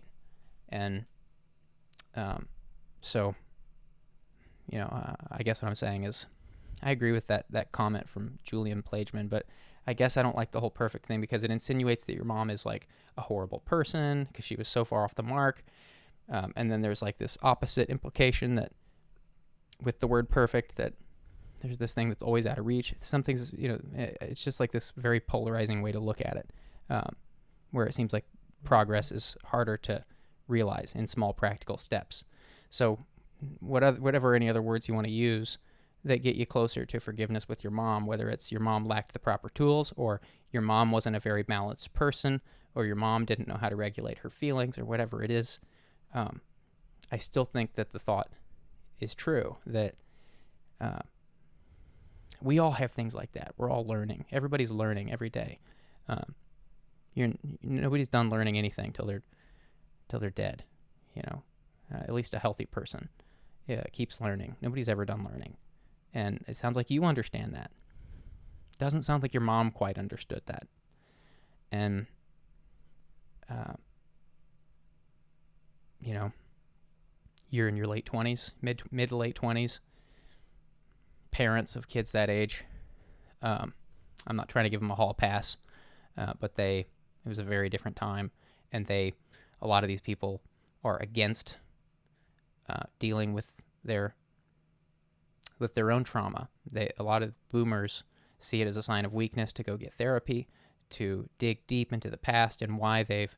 And so, I guess what I'm saying is I agree with that comment from Julian Plageman, but I guess I don't like the whole perfect thing because it insinuates that your mom is like a horrible person because she was so far off the mark. And then there's like this opposite implication that with the word perfect that there's this thing that's always out of reach. Some things, it's just like this very polarizing way to look at it, where it seems like progress is harder to realize in small practical steps. So whatever any other words you want to use that get you closer to forgiveness with your mom, whether it's your mom lacked the proper tools, or your mom wasn't a very balanced person, or your mom didn't know how to regulate her feelings, or whatever it is, I still think that the thought is true, that we all have things like that. We're all learning. Everybody's learning every day. Nobody's done learning anything till they're dead. At least a healthy person keeps learning. Nobody's ever done learning, and it sounds like you understand that. Doesn't sound like your mom quite understood that, and you're in your late 20s, mid to late 20s. Parents of kids that age, I'm not trying to give them a hall pass, but it was a very different time, and a lot of these people are against dealing with their own trauma. A lot of boomers see it as a sign of weakness to go get therapy, to dig deep into the past and why they've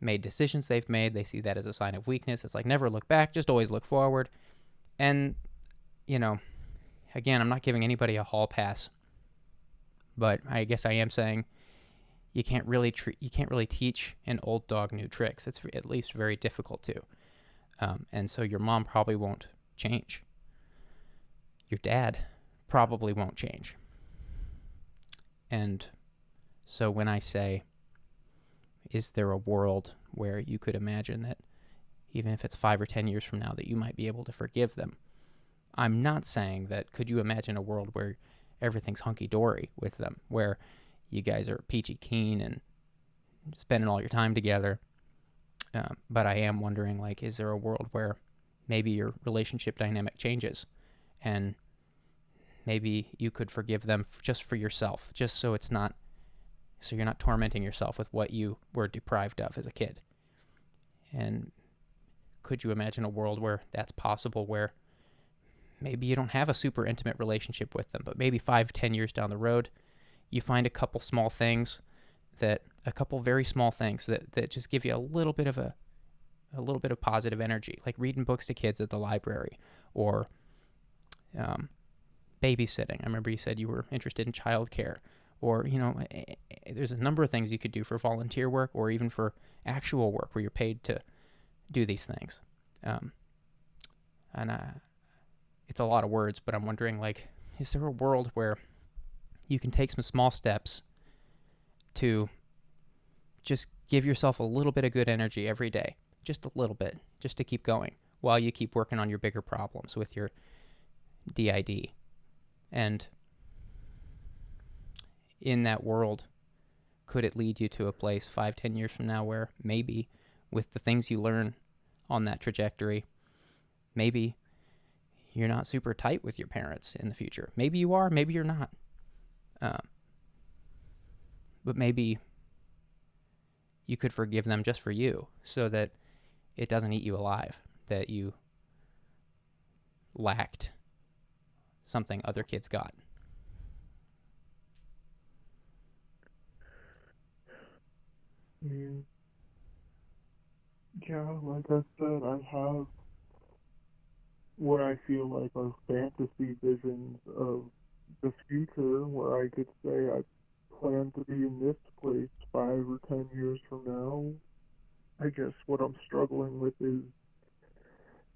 made decisions they've made. They see that as a sign of weakness. It's like, never look back, just always look forward. And, again, I'm not giving anybody a hall pass, but I guess I am saying you can't really teach an old dog new tricks. It's at least very difficult to. And so your mom probably won't change. Your dad probably won't change. And so when I say, is there a world where you could imagine that even if it's 5 or 10 years from now that you might be able to forgive them, I'm not saying that could you imagine a world where everything's hunky-dory with them, where you guys are peachy keen and spending all your time together. But I am wondering, is there a world where maybe your relationship dynamic changes and maybe you could forgive them just for yourself, just so you're not tormenting yourself with what you were deprived of as a kid. And could you imagine a world where that's possible, where maybe you don't have a super intimate relationship with them, but maybe 5-10 years down the road, you find a couple very small things that just give you a little bit of positive energy, like reading books to kids at the library, or babysitting. I remember you said you were interested in childcare, or there's a number of things you could do for volunteer work, or even for actual work where you're paid to do these things. It's a lot of words, but I'm wondering, is there a world where you can take some small steps to just give yourself a little bit of good energy every day, just a little bit, just to keep going while you keep working on your bigger problems with your DID? And in that world, could it lead you to a place 5-10 years from now where maybe with the things you learn on that trajectory, maybe you're not super tight with your parents in the future? Maybe you are, maybe you're not. But maybe you could forgive them just for you, so that it doesn't eat you alive, that you lacked something other kids got. Yeah, like I said, I have what I feel like are fantasy visions of the future, where I could say I plan to be in this place 5 or 10 years from now. I guess what I'm struggling with is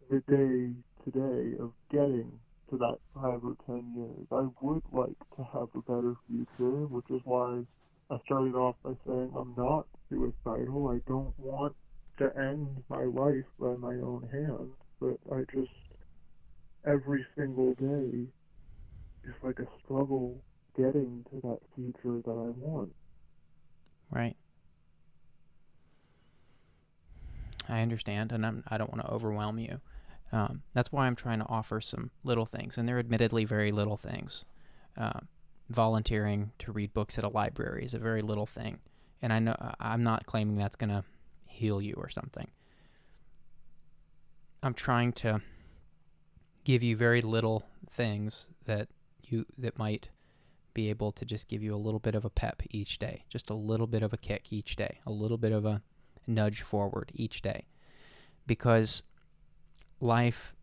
the day today of getting to that 5 or 10 years. I would like to have a better future, which is why I started off by saying I'm not suicidal. I don't want to end my life by my own hand, but I just, every single day is like a struggle getting to that future that I want. Right. I understand, and I don't want to overwhelm you. That's why I'm trying to offer some little things, and they're admittedly very little things. Volunteering to read books at a library is a very little thing, and I know I'm not claiming that's going to heal you or something. I'm trying to give you very little things that might be able to just give you a little bit of a pep each day, just a little bit of a kick each day, a little bit of a nudge forward each day, because life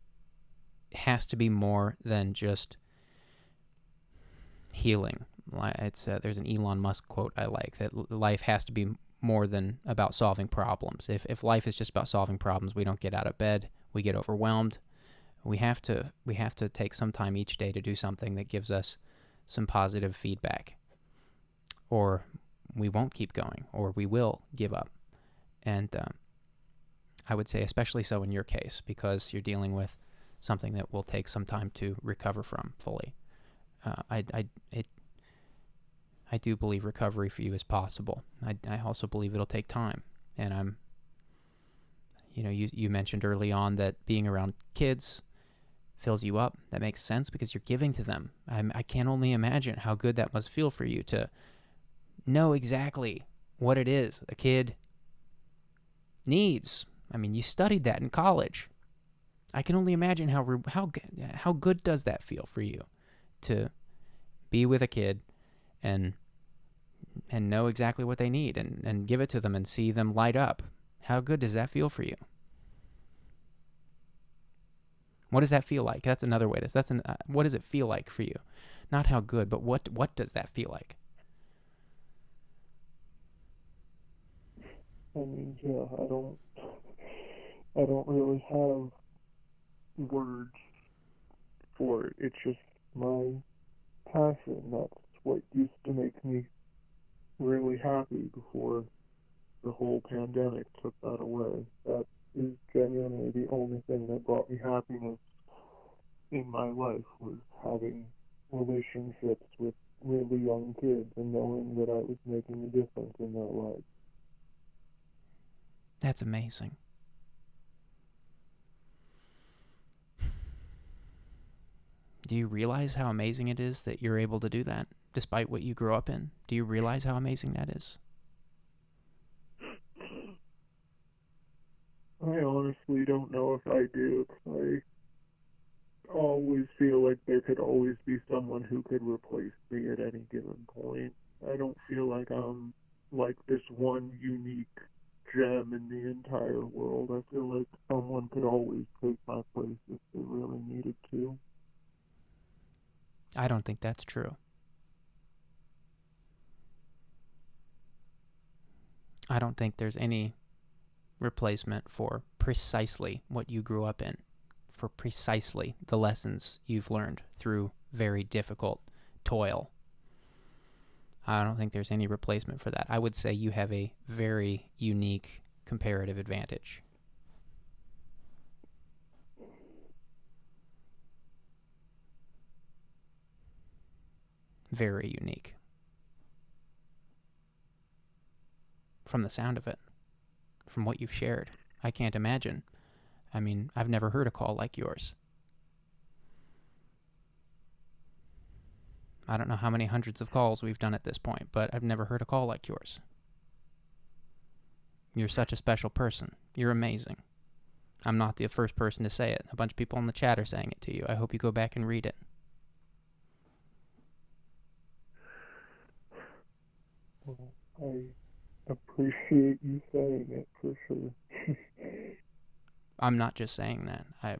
has to be more than just healing. There's an Elon Musk quote I like, that life has to be more than about solving problems. If life is just about solving problems, we don't get out of bed, we get overwhelmed. We have to take some time each day to do something that gives us some positive feedback, or we won't keep going, or we will give up. And I would say especially so in your case, because you're dealing with something that will take some time to recover from fully. I do believe recovery for you is possible. I also believe it'll take time. And you mentioned early on that being around kids fills you up. That makes sense because you're giving to them. I can only imagine how good that must feel for you to know exactly what it is a kid needs. I mean, you studied that in college. I can only imagine how good does that feel for you to be with a kid and know exactly what they need and give it to them and see them light up. How good does that feel for you? What does that feel like? That's another way to. What does it feel like for you? Not how good, but what does that feel like? I mean, yeah, I don't really have words for it. It's just my passion. That's what used to make me really happy before the whole pandemic took that away. That is genuinely the only thing that brought me happiness in my life, was having relationships with really young kids and knowing that I was making a difference in their lives. That's amazing. Do you realize how amazing it is that you're able to do that despite what you grew up in? Do you realize how amazing that is? I honestly don't know if I do. I always feel like there could always be someone who could replace me at any given point. I don't feel like I'm like this one unique gem in the entire world. I feel like someone could always take my place if they really needed to. I don't think that's true. I don't think there's any replacement for precisely what you grew up in, for precisely the lessons you've learned through very difficult toil. I don't think there's any replacement for that. I would say you have a very unique comparative advantage. Very unique. From the sound of it, from what you've shared, I can't imagine. I mean, I've never heard a call like yours. I don't know how many hundreds of calls we've done at this point, but I've never heard a call like yours. You're such a special person. You're amazing. I'm not the first person to say it. A bunch of people in the chat are saying it to you. I hope you go back and read it. Well, I appreciate you saying it, for sure. I'm not just saying that. I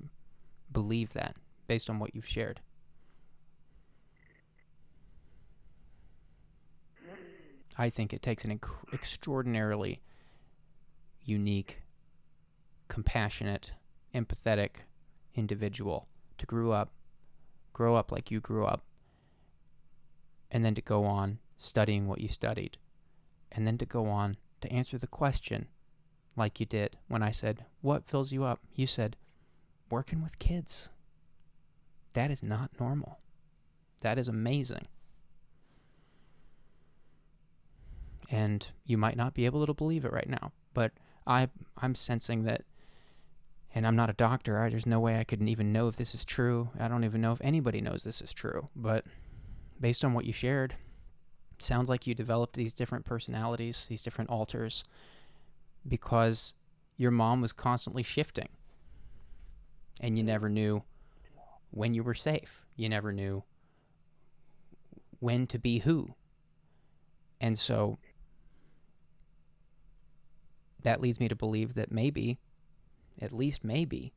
believe that based on what you've shared. I think it takes an extraordinarily unique, compassionate, empathetic individual to grow up like you grew up, and then to go on studying what you studied, and then to go on to answer the question like you did when I said, what fills you up? You said, working with kids. That is not normal. That is amazing. And you might not be able to believe it right now, but I'm sensing that, and I'm not a doctor, there's no way I could even know if this is true. I don't even know if anybody knows this is true, but based on what you shared, sounds like you developed these different personalities, these different alters, because your mom was constantly shifting, and you never knew when you were safe. You never knew when to be who. And so that leads me to believe that maybe, at least maybe,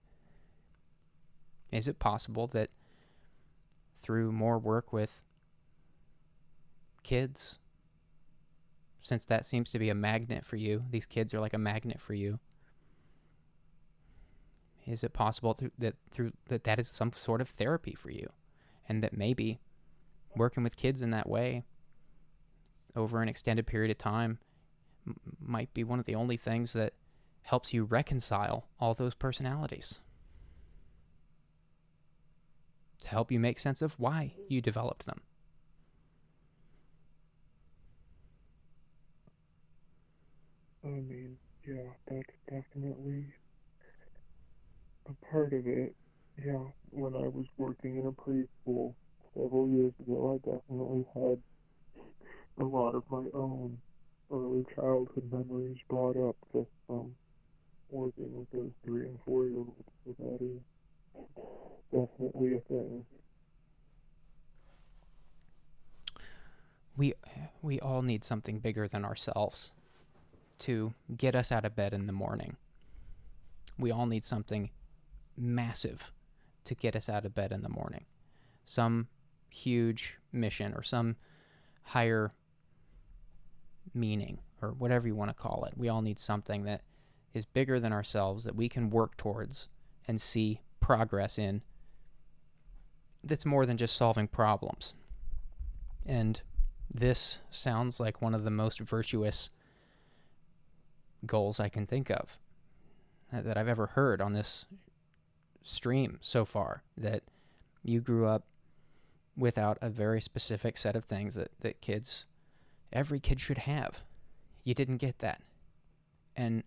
is it possible that through more work with kids, since that seems to be a magnet for you, these kids are like a magnet for you, is it possible that is some sort of therapy for you, and that maybe working with kids in that way over an extended period of time might be one of the only things that helps you reconcile all those personalities, to help you make sense of why you developed them. I mean, yeah, that's definitely a part of it. Yeah, when I was working in a preschool several years ago, I definitely had a lot of my own early childhood memories brought up just from working with those 3 and 4-year-olds. So that is definitely a thing. We all need something bigger than ourselves to get us out of bed in the morning. We all need something massive to get us out of bed in the morning. Some huge mission or some higher meaning or whatever you want to call it. We all need something that is bigger than ourselves that we can work towards and see progress in, that's more than just solving problems. And this sounds like one of the most virtuous goals I can think of that I've ever heard on this stream so far, that you grew up without a very specific set of things that every kid should have. You didn't get that. And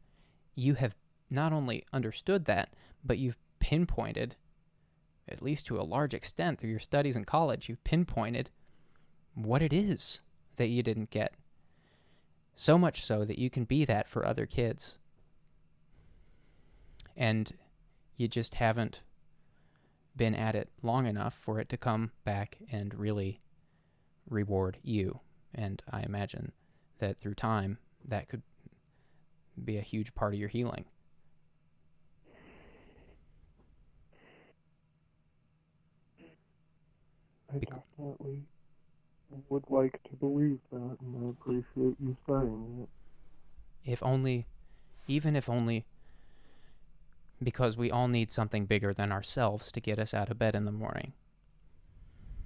you have not only understood that, but you've pinpointed, at least to a large extent through your studies in college, you've pinpointed what it is that you didn't get. So much so that you can be that for other kids. And you just haven't been at it long enough for it to come back and really reward you. And I imagine that through time, that could be a huge part of your healing. I definitely would like to believe that, and I appreciate you saying it. Even if only because we all need something bigger than ourselves to get us out of bed in the morning.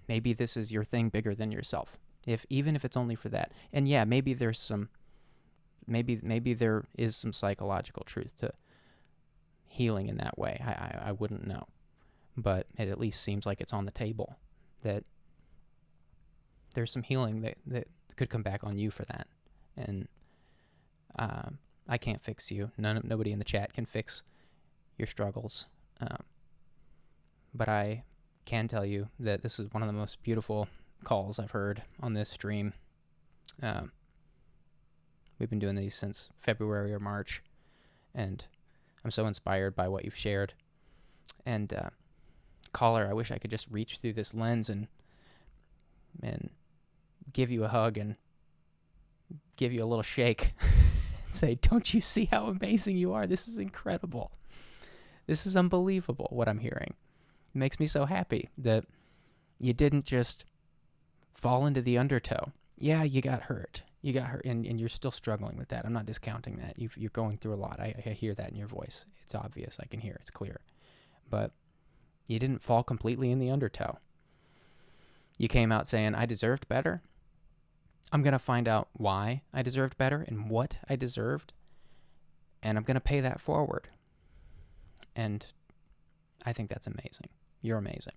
Maybe this is your thing bigger than yourself. Even if it's only for that. And yeah, maybe there is some psychological truth to healing in that way. I wouldn't know. But it at least seems like it's on the table, that there's some healing that could come back on you for that. And I can't fix you. Nobody in the chat can fix your struggles. But I can tell you that this is one of the most beautiful calls I've heard on this stream. We've been doing these since February or March, and I'm so inspired by what you've shared. And caller, I wish I could just reach through this lens and give you a hug and give you a little shake and say, don't you see how amazing you are? This is incredible. This is unbelievable what I'm hearing. It makes me so happy that you didn't just fall into the undertow. Yeah, you got hurt. And you're still struggling with that. I'm not discounting that. You're going through a lot. I hear that in your voice. It's obvious. I can hear it. It's clear. But you didn't fall completely in the undertow. You came out saying, I deserved better. I'm going to find out why I deserved better and what I deserved. And I'm going to pay that forward. And I think that's amazing. You're amazing.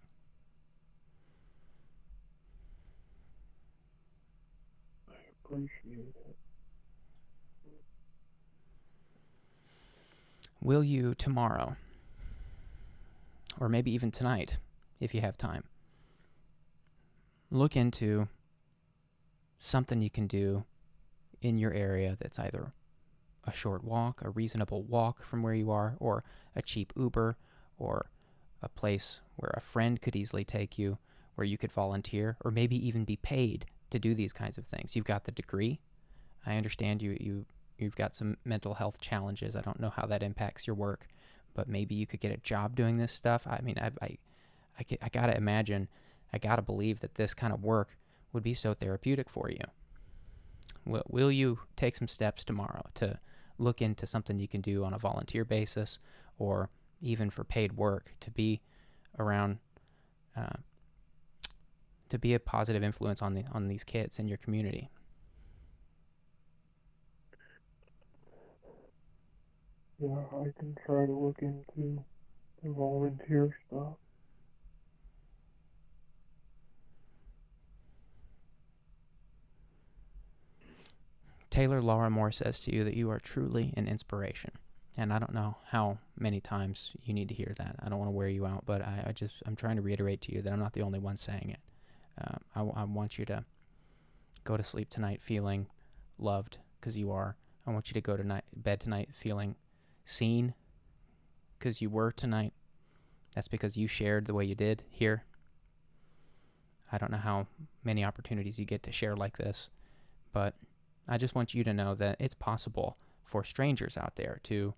I appreciate it. Will you tomorrow, or maybe even tonight, if you have time, look into something you can do in your area that's either a short walk, a reasonable walk from where you are, or a cheap Uber, or a place where a friend could easily take you, where you could volunteer or maybe even be paid to do these kinds of things. You've got the degree. I understand you've got some mental health challenges. I don't know how that impacts your work, but maybe you could get a job doing this stuff. I mean, I got to imagine, I got to believe that this kind of work would be so therapeutic for you. Will you take some steps tomorrow to look into something you can do on a volunteer basis or even for paid work to be around, to be a positive influence on these kids in your community? Yeah, I can try to look into the volunteer stuff. Taylor Laura Moore says to you that you are truly an inspiration. And I don't know how many times you need to hear that. I don't want to wear you out, but I'm trying to reiterate to you that I'm not the only one saying it. I want you to go to sleep tonight feeling loved, because you are. I want you to go to bed tonight feeling seen, because you were tonight. That's because you shared the way you did here. I don't know how many opportunities you get to share like this, but I just want you to know that it's possible for strangers out there to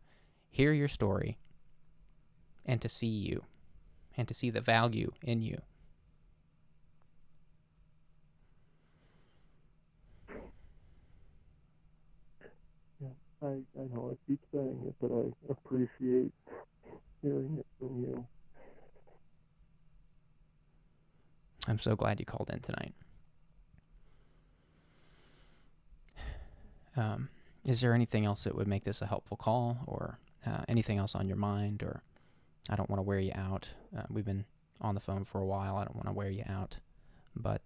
hear your story and to see you and to see the value in you. Yeah, I know I keep saying it, but I appreciate hearing it from you. I'm so glad you called in tonight. Is there anything else that would make this a helpful call, or anything else on your mind? Or I don't want to wear you out. We've been on the phone for a while. I don't want to wear you out, but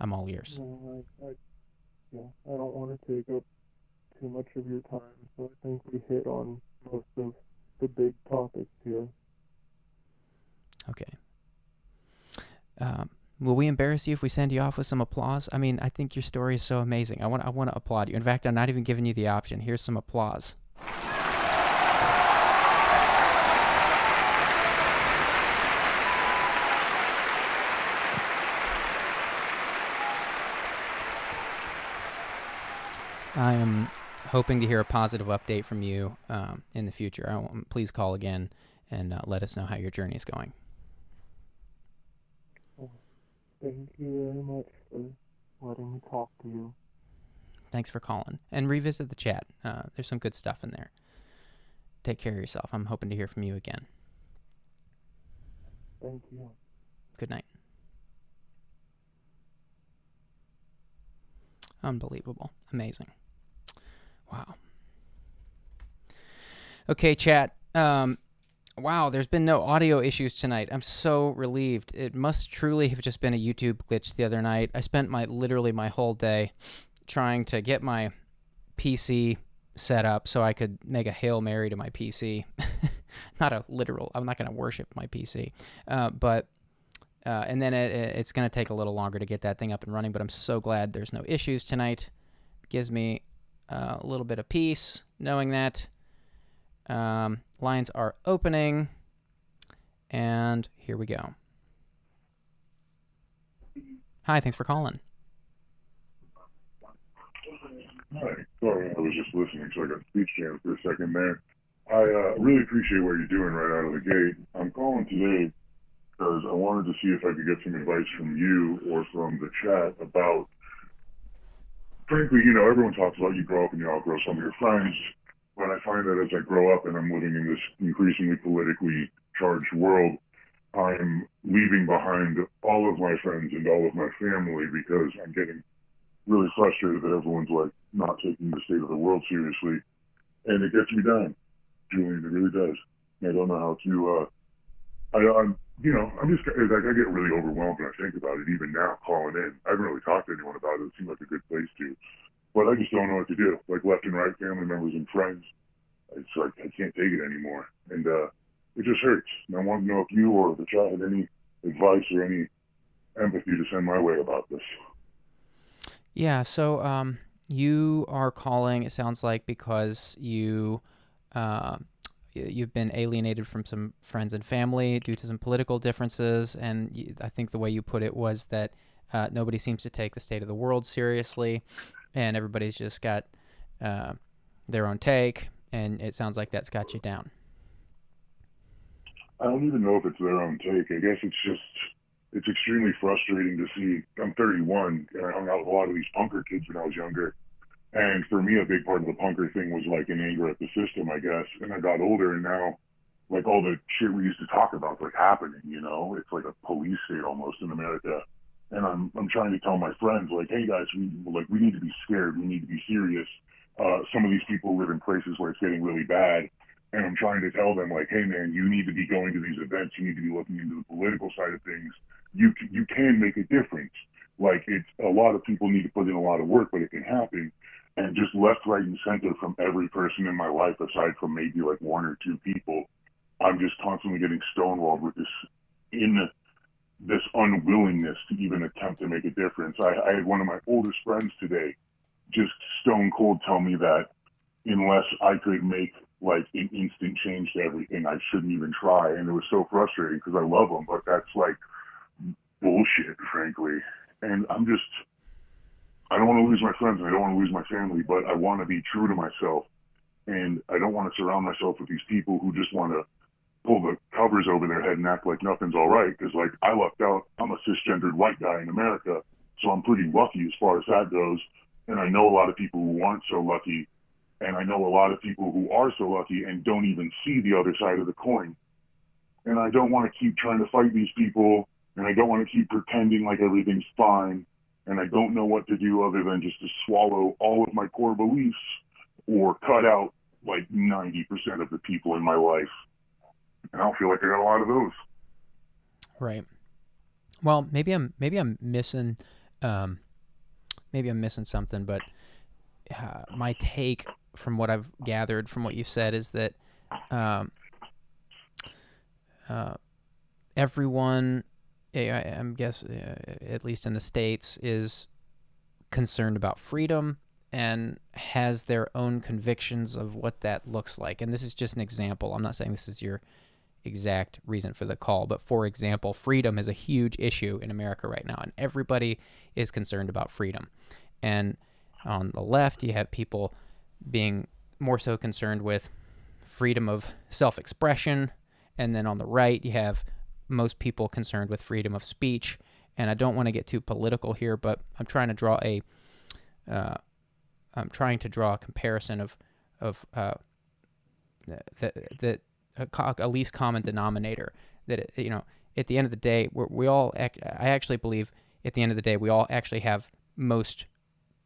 I'm all ears. No, I don't want to take up too much of your time, so I think we hit on most of the big topics here. Okay. Will we embarrass you if we send you off with some applause? I mean, I think your story is so amazing. I want to applaud you. In fact, I'm not even giving you the option. Here's some applause. I am hoping to hear a positive update from you in the future. Please call again and let us know how your journey is going. Thank you very much for letting me talk to you. Thanks for calling. And revisit the chat. There's some good stuff in there. Take care of yourself. I'm hoping to hear from you again. Thank you. Good night. Unbelievable. Amazing. Wow. Okay, chat. Wow, there's been no audio issues tonight. I'm so relieved. It must truly have just been a YouTube glitch the other night. I spent literally my whole day trying to get my PC set up so I could make a Hail Mary to my PC. Not a literal, I'm not going to worship my PC. And then it's going to take a little longer to get that thing up and running, but I'm so glad there's no issues tonight. It gives me a little bit of peace knowing that. Lines are opening, and here we go. Hi, thanks for calling. Hi, sorry, I was just listening, so I got speech jammed for a second there. I really appreciate what you're doing right out of the gate. I'm calling today because I wanted to see if I could get some advice from you or from the chat about, frankly, everyone talks about you grow up and you outgrow some of your friends. But I find that as I grow up and I'm living in this increasingly politically charged world, I'm leaving behind all of my friends and all of my family because I'm getting really frustrated that everyone's not taking the state of the world seriously. And it gets me down, Julian, it really does. I don't know how to, I'm just, I get really overwhelmed when I think about it, even now calling in. I haven't really talked to anyone about it. It seems like a good place to. But I just don't know what to do. Left and right, family members and friends. It's like I can't take it anymore. And it just hurts. And I want to know if you or the chat had any advice or any empathy to send my way about this. Yeah, so you are calling, it sounds like, because you you've been alienated from some friends and family due to some political differences, and I think the way you put it was that nobody seems to take the state of the world seriously, and everybody's just got their own take, and it sounds like that's got you down. I don't even know if it's their own take. I guess it's extremely frustrating to see. I'm 31, and I hung out with a lot of these punker kids when I was younger. And for me, a big part of the punker thing was like an anger at the system, I guess. And I got older, and now, like, all the shit we used to talk about is like happening, you know? It's like a police state almost in America. And I'm trying to tell my friends, like, hey guys, we need to be scared. We need to be serious. Some of these people live in places where it's getting really bad. And I'm trying to tell them, like, hey man, you need to be going to these events. You need to be looking into the political side of things. You can make a difference. Like, it's a lot of people need to put in a lot of work, but it can happen. And just left, right, and center from every person in my life, aside from maybe like one or two people, I'm just constantly getting stonewalled with this unwillingness to even attempt to make a difference. I had one of my oldest friends today just stone cold tell me that unless I could make like an instant change to everything, I shouldn't even try. And it was so frustrating because I love them, but that's like bullshit, frankly. And I don't want to lose my friends and I don't want to lose my family, but I want to be true to myself. And I don't want to surround myself with these people who just want to pull the covers over their head and act like nothing's all right. Because, like, I lucked out. I'm a cisgendered white guy in America, so I'm pretty lucky as far as that goes. And I know a lot of people who aren't so lucky. And I know a lot of people who are so lucky and don't even see the other side of the coin. And I don't want to keep trying to fight these people. And I don't want to keep pretending like everything's fine. And I don't know what to do other than just to swallow all of my core beliefs or cut out like 90% of the people in my life. And I don't feel like I got a lot of those. Right. Well, maybe I'm missing something, but my take from what I've gathered from what you said is that everyone, I'm guessing, at least in the States, is concerned about freedom and has their own convictions of what that looks like. And this is just an example. I'm not saying this is your exact reason for the call, but for example, freedom is a huge issue in America right now, and everybody is concerned about freedom. And on the left, you have people being more so concerned with freedom of self-expression, and then on the right, you have most people concerned with freedom of speech. And I don't want to get too political here, but I'm trying to draw a comparison of the least common denominator. That, you know, at the end of the day, I actually believe at the end of the day we all actually have most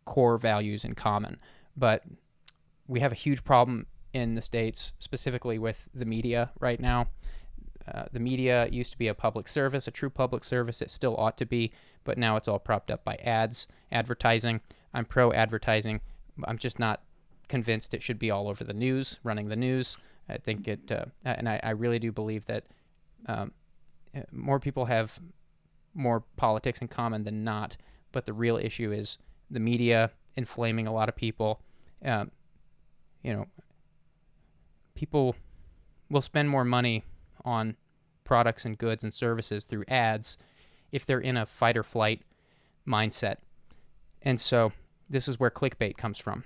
core values in common, but we have a huge problem in the States, specifically with the media right now. The media used to be a public service, a true public service. It still ought to be, but now it's all propped up by advertising. I'm pro-advertising. I'm just not convinced it should be all over the news, running the news. I think and I really do believe that more people have more politics in common than not, but the real issue is the media inflaming a lot of people. People will spend more money on products and goods and services through ads if they're in a fight or flight mindset. And so this is where clickbait comes from.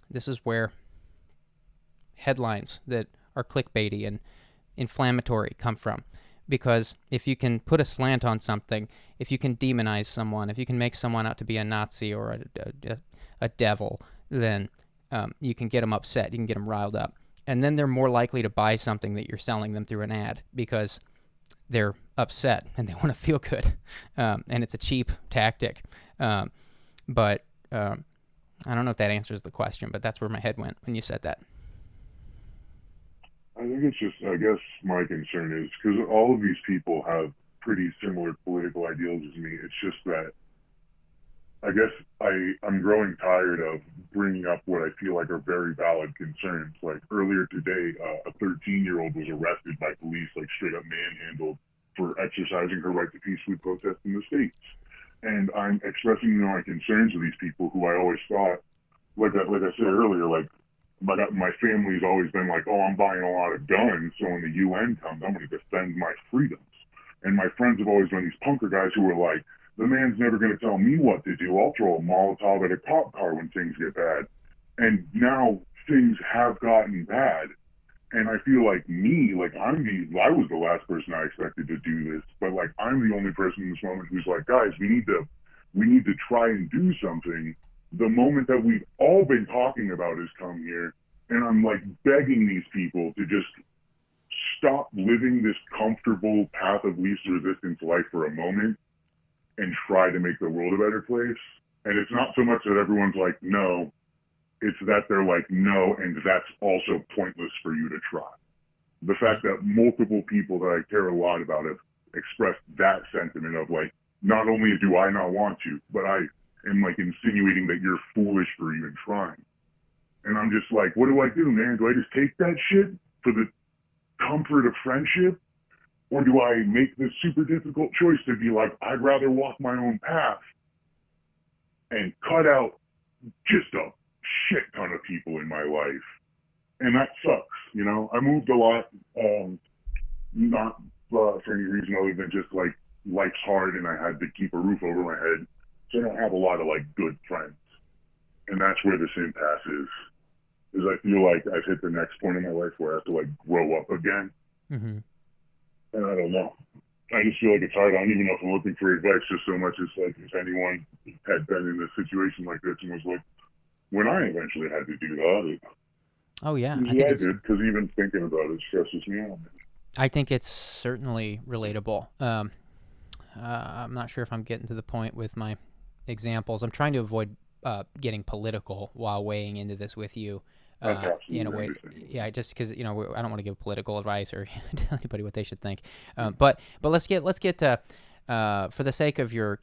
This is where headlines that are clickbaity and inflammatory come from. Because if you can put a slant on something, if you can demonize someone, if you can make someone out to be a Nazi or a devil, then you can get them upset, you can get them riled up. And then they're more likely to buy something that you're selling them through an ad because they're upset and they want to feel good. And it's a cheap tactic. But I don't know if that answers the question, but that's where my head went when you said that. I think it's just, I guess my concern is because all of these people have pretty similar political ideals as me. It's just that I guess I'm growing tired of bringing up what I feel like are very valid concerns. Like earlier today, a 13-year-old was arrested by police, like straight up manhandled for exercising her right to peacefully protest in the States. And I'm expressing my concerns to these people who I always thought, like I said earlier, like my family's always been like, oh, I'm buying a lot of guns, so when the UN comes, I'm going to defend my freedoms. And my friends have always been these punker guys who are like, the man's never going to tell me what to do. I'll throw a Molotov at a cop car when things get bad. And now things have gotten bad. And I feel like I was the last person I expected to do this, but like I'm the only person in this moment who's like, guys, we need to try and do something. The moment that we've all been talking about has come here, and I'm like begging these people to just stop living this comfortable path of least resistance life for a moment and try to make the world a better place. And it's not so much that everyone's like, no, it's that they're like, no, and that's also pointless for you to try. The fact that multiple people that I care a lot about have expressed that sentiment of like, not only do I not want to, but I am like insinuating that you're foolish for even trying. And I'm just like, what do I do, man? Do I just take that shit for the comfort of friendship? Or do I make this super difficult choice to be like, I'd rather walk my own path and cut out just a shit ton of people in my life? And that sucks, you know? I moved a lot, not for any reason other than just like life's hard and I had to keep a roof over my head. So I don't have a lot of like good friends. And that's where this impasse is I feel like I've hit the next point in my life where I have to like grow up again. Mm-hmm. And I don't know. I just feel like it's hard. I don't even know if I'm looking for advice just so much as like if anyone had been in a situation like this and was like, when I eventually had to do that, Oh yeah, I did, because even thinking about it stresses me out. I think it's certainly relatable. I'm not sure if I'm getting to the point with my examples. I'm trying to avoid getting political while weighing into this with you. In a way, yeah, just because I don't want to give political advice or tell anybody what they should think. But let's get to for the sake of your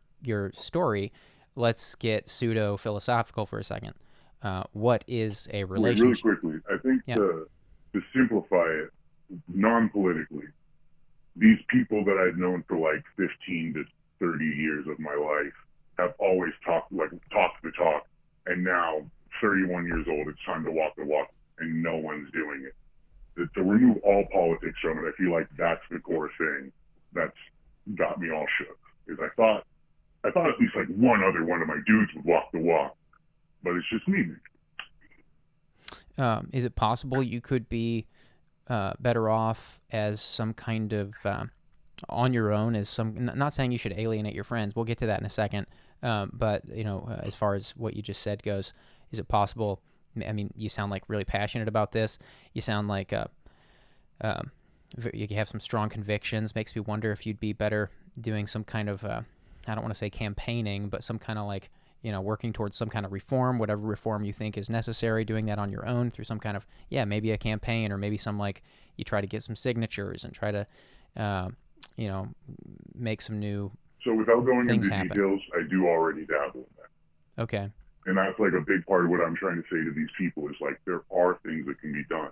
story, let's get pseudo philosophical for a second. What is a relationship? Really quickly, I think to simplify it non-politically, these people that I've known for like 15 to 30 years of my life have always talked the talk, and now 31 years old, it's time to walk the walk, and no one's doing it. To remove all politics from it, I feel like that's the core thing that's got me all shook. Is I thought at least like one of my dudes would walk the walk, but it's just me. Is it possible you could be better off as some kind of on your own? As some, not saying you should alienate your friends. We'll get to that in a second. But as far as what you just said goes, is it possible? I mean, you sound like really passionate about this. You sound like you have some strong convictions. Makes me wonder if you'd be better doing some kind of I don't want to say campaigning, but some kind of like working towards some kind of reform, whatever reform you think is necessary, doing that on your own through some kind of, maybe a campaign, or maybe some like you try to get some signatures and try to, make some new So without going into happen. details, I do already dabble in that. Okay. And that's like a big part of what I'm trying to say to these people is like, there are things that can be done.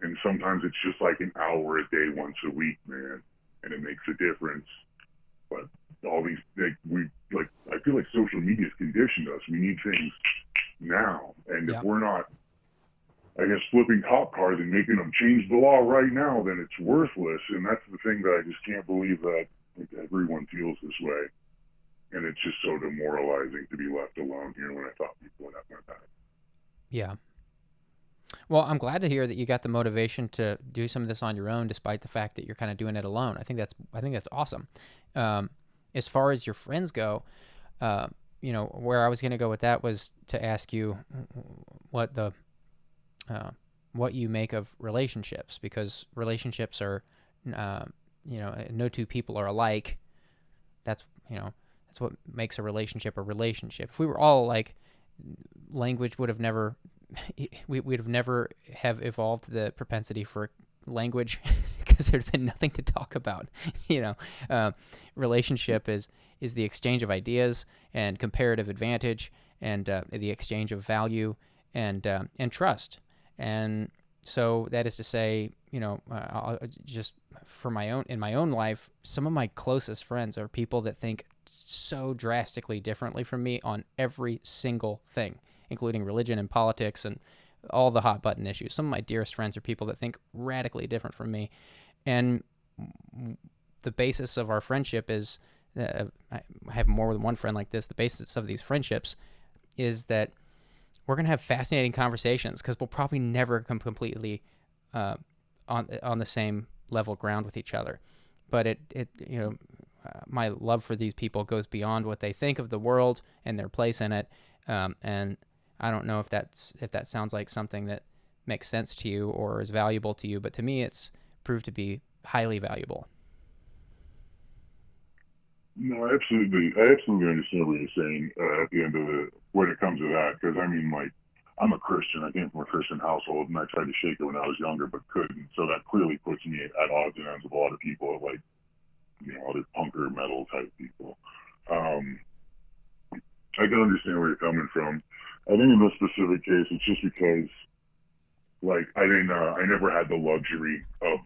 And sometimes it's just like an hour a day, once a week, man. And it makes a difference. But all these, I feel like social media's conditioned us. We need things now. And if we're not, I guess, flipping cop cars and making them change the law right now, then it's worthless. And that's the thing that I just can't believe that everyone feels this way. And it's just so demoralizing to be left alone here when I thought people would have my back. Yeah. Well, I'm glad to hear that you got the motivation to do some of this on your own, despite the fact that you're kind of doing it alone. I think that's awesome. As far as your friends go, where I was going to go with that was to ask you what you make of relationships, because relationships are, no two people are alike. That's what makes a relationship a relationship. If we were all alike, language would have never, we'd have never have evolved the propensity for language because there'd been nothing to talk about. Relationship is the exchange of ideas and comparative advantage and the exchange of value and trust. And so that is to say, just for in my own life, some of my closest friends are people that think so drastically differently from me on every single thing, including religion and politics and all the hot button issues. Some of my dearest friends are people that think radically different from me. And the basis of our friendship is, I have more than one friend like this. The basis of these friendships is that we're going to have fascinating conversations because we'll probably never come completely on the same level ground with each other. But my love for these people goes beyond what they think of the world and their place in it. And I don't know if that sounds like something that makes sense to you or is valuable to you, but to me, it's proved to be highly valuable. No, absolutely. I absolutely understand what you're saying at the end of when it comes to that, because I mean, like, I'm a Christian. I came from a Christian household, and I tried to shake it when I was younger, but couldn't. So that clearly puts me at odds and ends with a lot of people, like, other punker metal type people. I can understand where you're coming from. I think in this specific case, it's just because, like, I never had the luxury of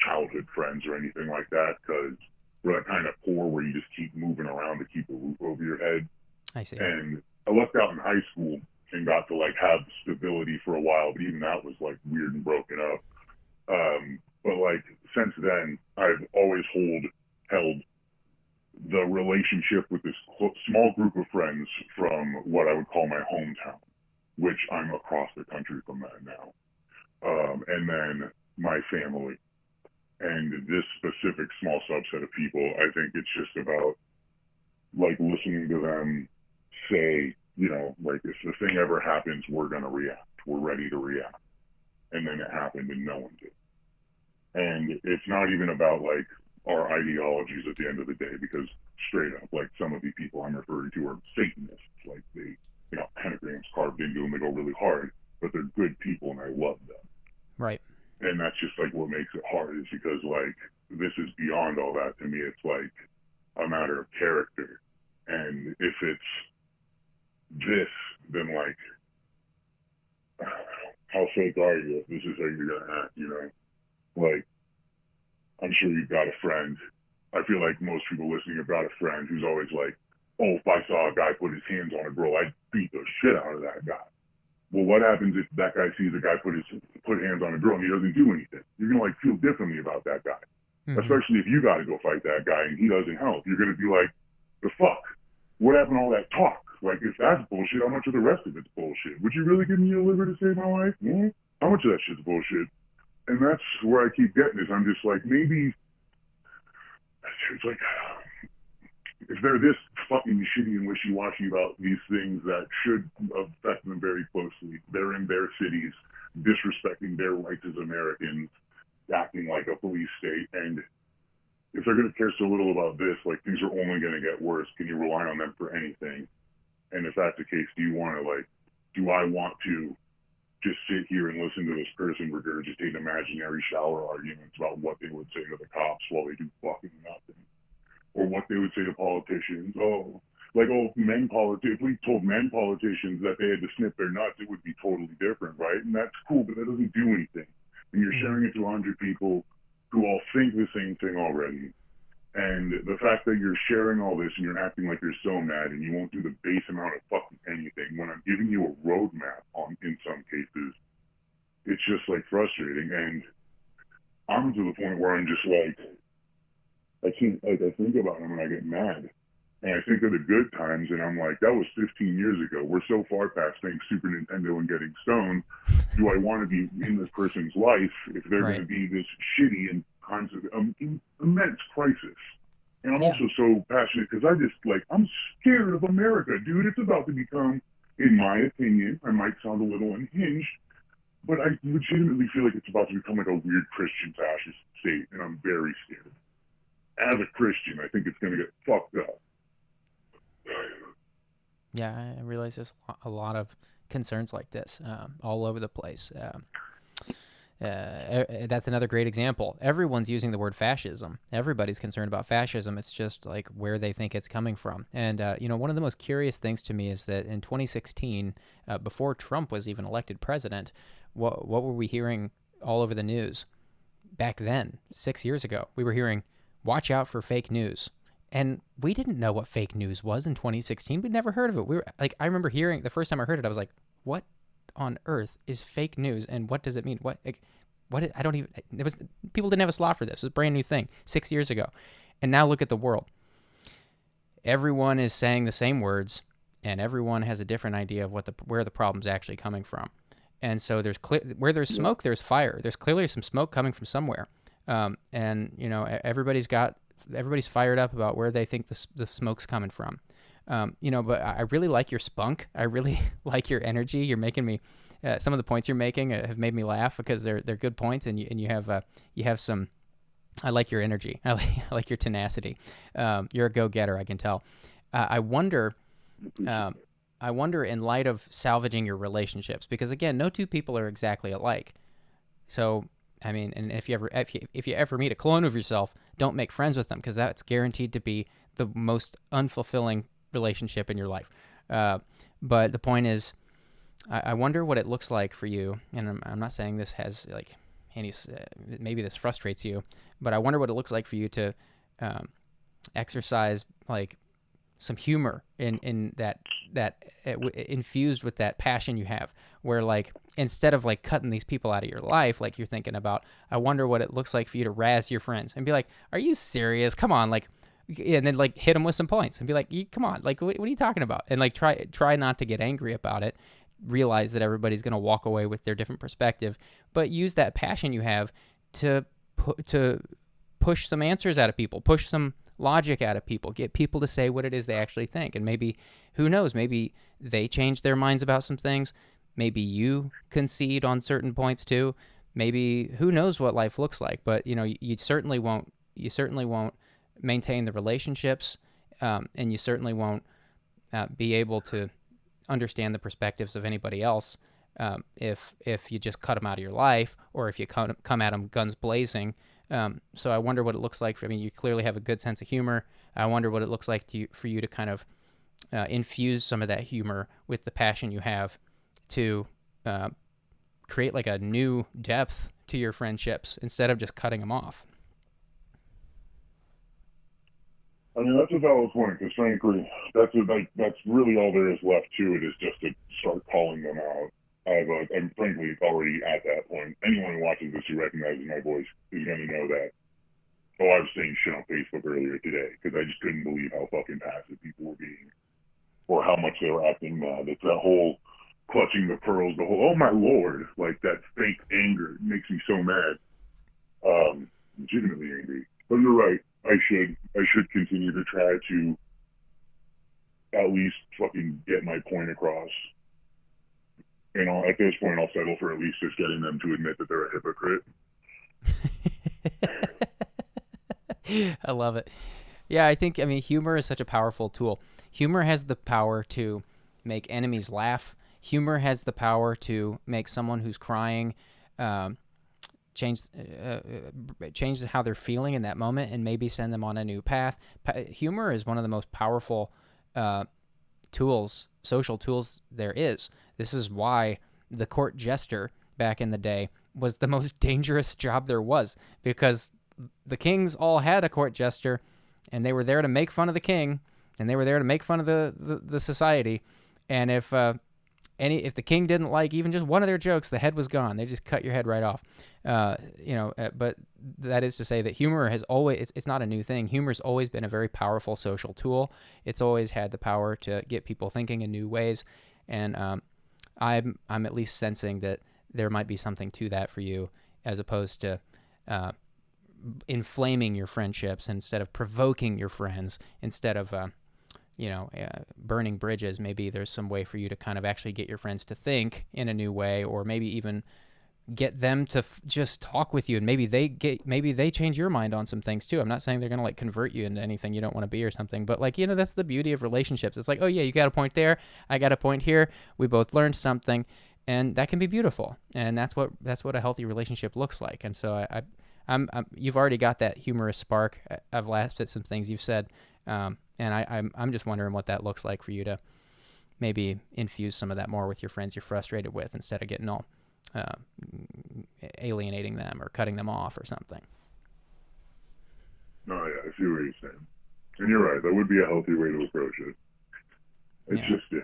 childhood friends or anything like that, because we're that kind of poor where you just keep moving around to keep a roof over your head. I see. And I left out in high school and got to, like, have stability for a while, but even that was, like, weird and broken up. But, like, since then, I've always held the relationship with this small group of friends from what I would call my hometown, which I'm across the country from that now. And then my family. And this specific small subset of people, I think it's just about, like, listening to them say, like, if the thing ever happens, we're going to react. We're ready to react. And then it happened and no one did. And it's not even about, like, our ideologies at the end of the day, because straight up, like, some of the people I'm referring to are Satanists. Like, they got pentagrams carved into them. They go really hard, but they're good people and I love them. Right. And that's just, like, what makes it hard, is because, like, this is beyond all that. To me, it's, like, a matter of character. And if it's this, then, like, I don't know, how fake are you if this is how you're going to act, Like, I'm sure you've got a friend. I feel like most people listening have got a friend who's always like, oh, if I saw a guy put his hands on a girl, I'd beat the shit out of that guy. Well, what happens if that guy sees a guy put hands on a girl and he doesn't do anything? You're going to, like, feel differently about that guy. Mm-hmm. Especially if you got to go fight that guy and he doesn't help. You're going to be like, the fuck? What happened to all that talk? Like, if that's bullshit, how much of the rest of it's bullshit? Would you really give me a liver to save my life? Mm-hmm. How much of that shit's bullshit? And that's where I keep getting is I'm just like, maybe it's like, if they're this fucking shitty and wishy-washy about these things that should affect them very closely, they're in their cities, disrespecting their rights as Americans, acting like a police state, and if they're going to care so little about this, like, things are only going to get worse. Can you rely on them for anything? And if that's the case, do I want to just sit here and listen to this person regurgitate imaginary shower arguments about what they would say to the cops while they do fucking nothing? Or what they would say to politicians. If we told men politicians that they had to snip their nuts, it would be totally different, right? And that's cool, but that doesn't do anything. And you're sharing it to 100 people who all think the same thing already. And the fact that you're sharing all this and you're acting like you're so mad and you won't do the base amount of fucking anything when I'm giving you a roadmap in some cases, it's just, like, frustrating. And I'm to the point where I'm just like, I think about them and I get mad. And I think of the good times and I'm like, that was 15 years ago. We're so far past playing Super Nintendo and getting stoned. Do I want to be in this person's life if they're going to be this shitty and times of immense crisis? And I'm also so passionate because I'm scared of America, dude. It's about to become, in my opinion, I might sound a little unhinged, but I legitimately feel like it's about to become like a weird Christian fascist state, and I'm very scared. As a Christian, I think it's going to get fucked up. Yeah, I realize there's a lot of concerns like this all over the place. That's another great example. Everyone's using the word fascism. Everybody's concerned about fascism. It's just like where they think it's coming from. And, one of the most curious things to me is that in 2016, before Trump was even elected president, what were we hearing all over the news? Back then, 6 years ago, we were hearing, watch out for fake news. And we didn't know what fake news was in 2016. We'd never heard of it. We were like, I remember hearing the first time I heard it, I was like, what on earth is fake news, and what does it mean? I don't even, people didn't have a slot for this. It was a brand new thing 6 years ago. And now look at the world. Everyone is saying the same words, and everyone has a different idea of where the problem's actually coming from. And so where there's smoke, there's fire. There's clearly some smoke coming from somewhere. And everybody's fired up about where they think the smoke's coming from. But I really like your spunk. I really like your energy. You're making me, some of the points you're making have made me laugh because they're good points, and you have some. I like your energy. I like your tenacity. You're a go-getter, I can tell. I wonder in light of salvaging your relationships, because again, no two people are exactly alike. So, I mean, and if you ever meet a clone of yourself, don't make friends with them, because that's guaranteed to be the most unfulfilling relationship in your life. But the point is, I wonder what it looks like for you, and I'm not saying this has like any, maybe this frustrates you, but I wonder what it looks like for you to exercise like some humor in that infused with that passion you have, where like instead of like cutting these people out of your life like you're thinking about, I wonder what it looks like for you to razz your friends and be like, are you serious? Come on, like, and then like hit them with some points and be like, come on, like what are you talking about? And like try not to get angry about it. Realize that everybody's going to walk away with their different perspective, but use that passion you have to push some answers out of people, push some logic out of people, get people to say what it is they actually think. And maybe, who knows, maybe they change their minds about some things. Maybe you concede on certain points too. Maybe, who knows what life looks like, but you certainly won't maintain the relationships, and you certainly won't be able to understand the perspectives of anybody else if you just cut them out of your life, or if you come at them guns blazing. So I wonder what it looks like. You clearly have a good sense of humor. I wonder what it looks like for you to kind of infuse some of that humor with the passion you have to create like a new depth to your friendships instead of just cutting them off. I mean, that's a valid point, because frankly, that's really all there is left to it, is just to start calling them out. I'm frankly already at that point. Anyone who watches this who recognizes my voice is going to know that. Oh, I was saying shit on Facebook earlier today because I just couldn't believe how fucking passive people were being, or how much they were acting mad. It's that whole clutching the pearls, the whole, oh my lord, like that fake anger makes me so mad. Legitimately angry. But you're right. I should continue to try to at least fucking get my point across. And at this point, I'll settle for at least just getting them to admit that they're a hypocrite. I love it. Yeah, I think, humor is such a powerful tool. Humor has the power to make enemies laugh. Humor has the power to make someone who's crying change how they're feeling in that moment, and maybe send them on a new path. Humor is one of the most powerful social tools there is. This is why the court jester back in the day was the most dangerous job there was, because the kings all had a court jester, and they were there to make fun of the king, and they were there to make fun of the society. And if the king didn't like even just one of their jokes, the head was gone. They just cut your head right off. But that is to say that humor has always, it's not a new thing. Humor's always been a very powerful social tool. It's always had the power to get people thinking in new ways. And I'm at least sensing that there might be something to that for you, as opposed to inflaming your friendships instead of provoking your friends, instead of burning bridges. Maybe there's some way for you to kind of actually get your friends to think in a new way, or maybe even get them to just talk with you, and maybe they change your mind on some things too. I'm not saying they're going to like convert you into anything you don't want to be or something, but like, that's the beauty of relationships. It's like, oh yeah, you got a point there, I got a point here, we both learned something, and that can be beautiful. And that's what a healthy relationship looks like. And so you've already got that humorous spark. I've laughed at some things you've said. And I'm just wondering what that looks like for you to maybe infuse some of that more with your friends you're frustrated with, instead of getting all alienating them or cutting them off or something. No, yeah, I see what you're saying. And you're right, that would be a healthy way to approach it. It's just, yeah.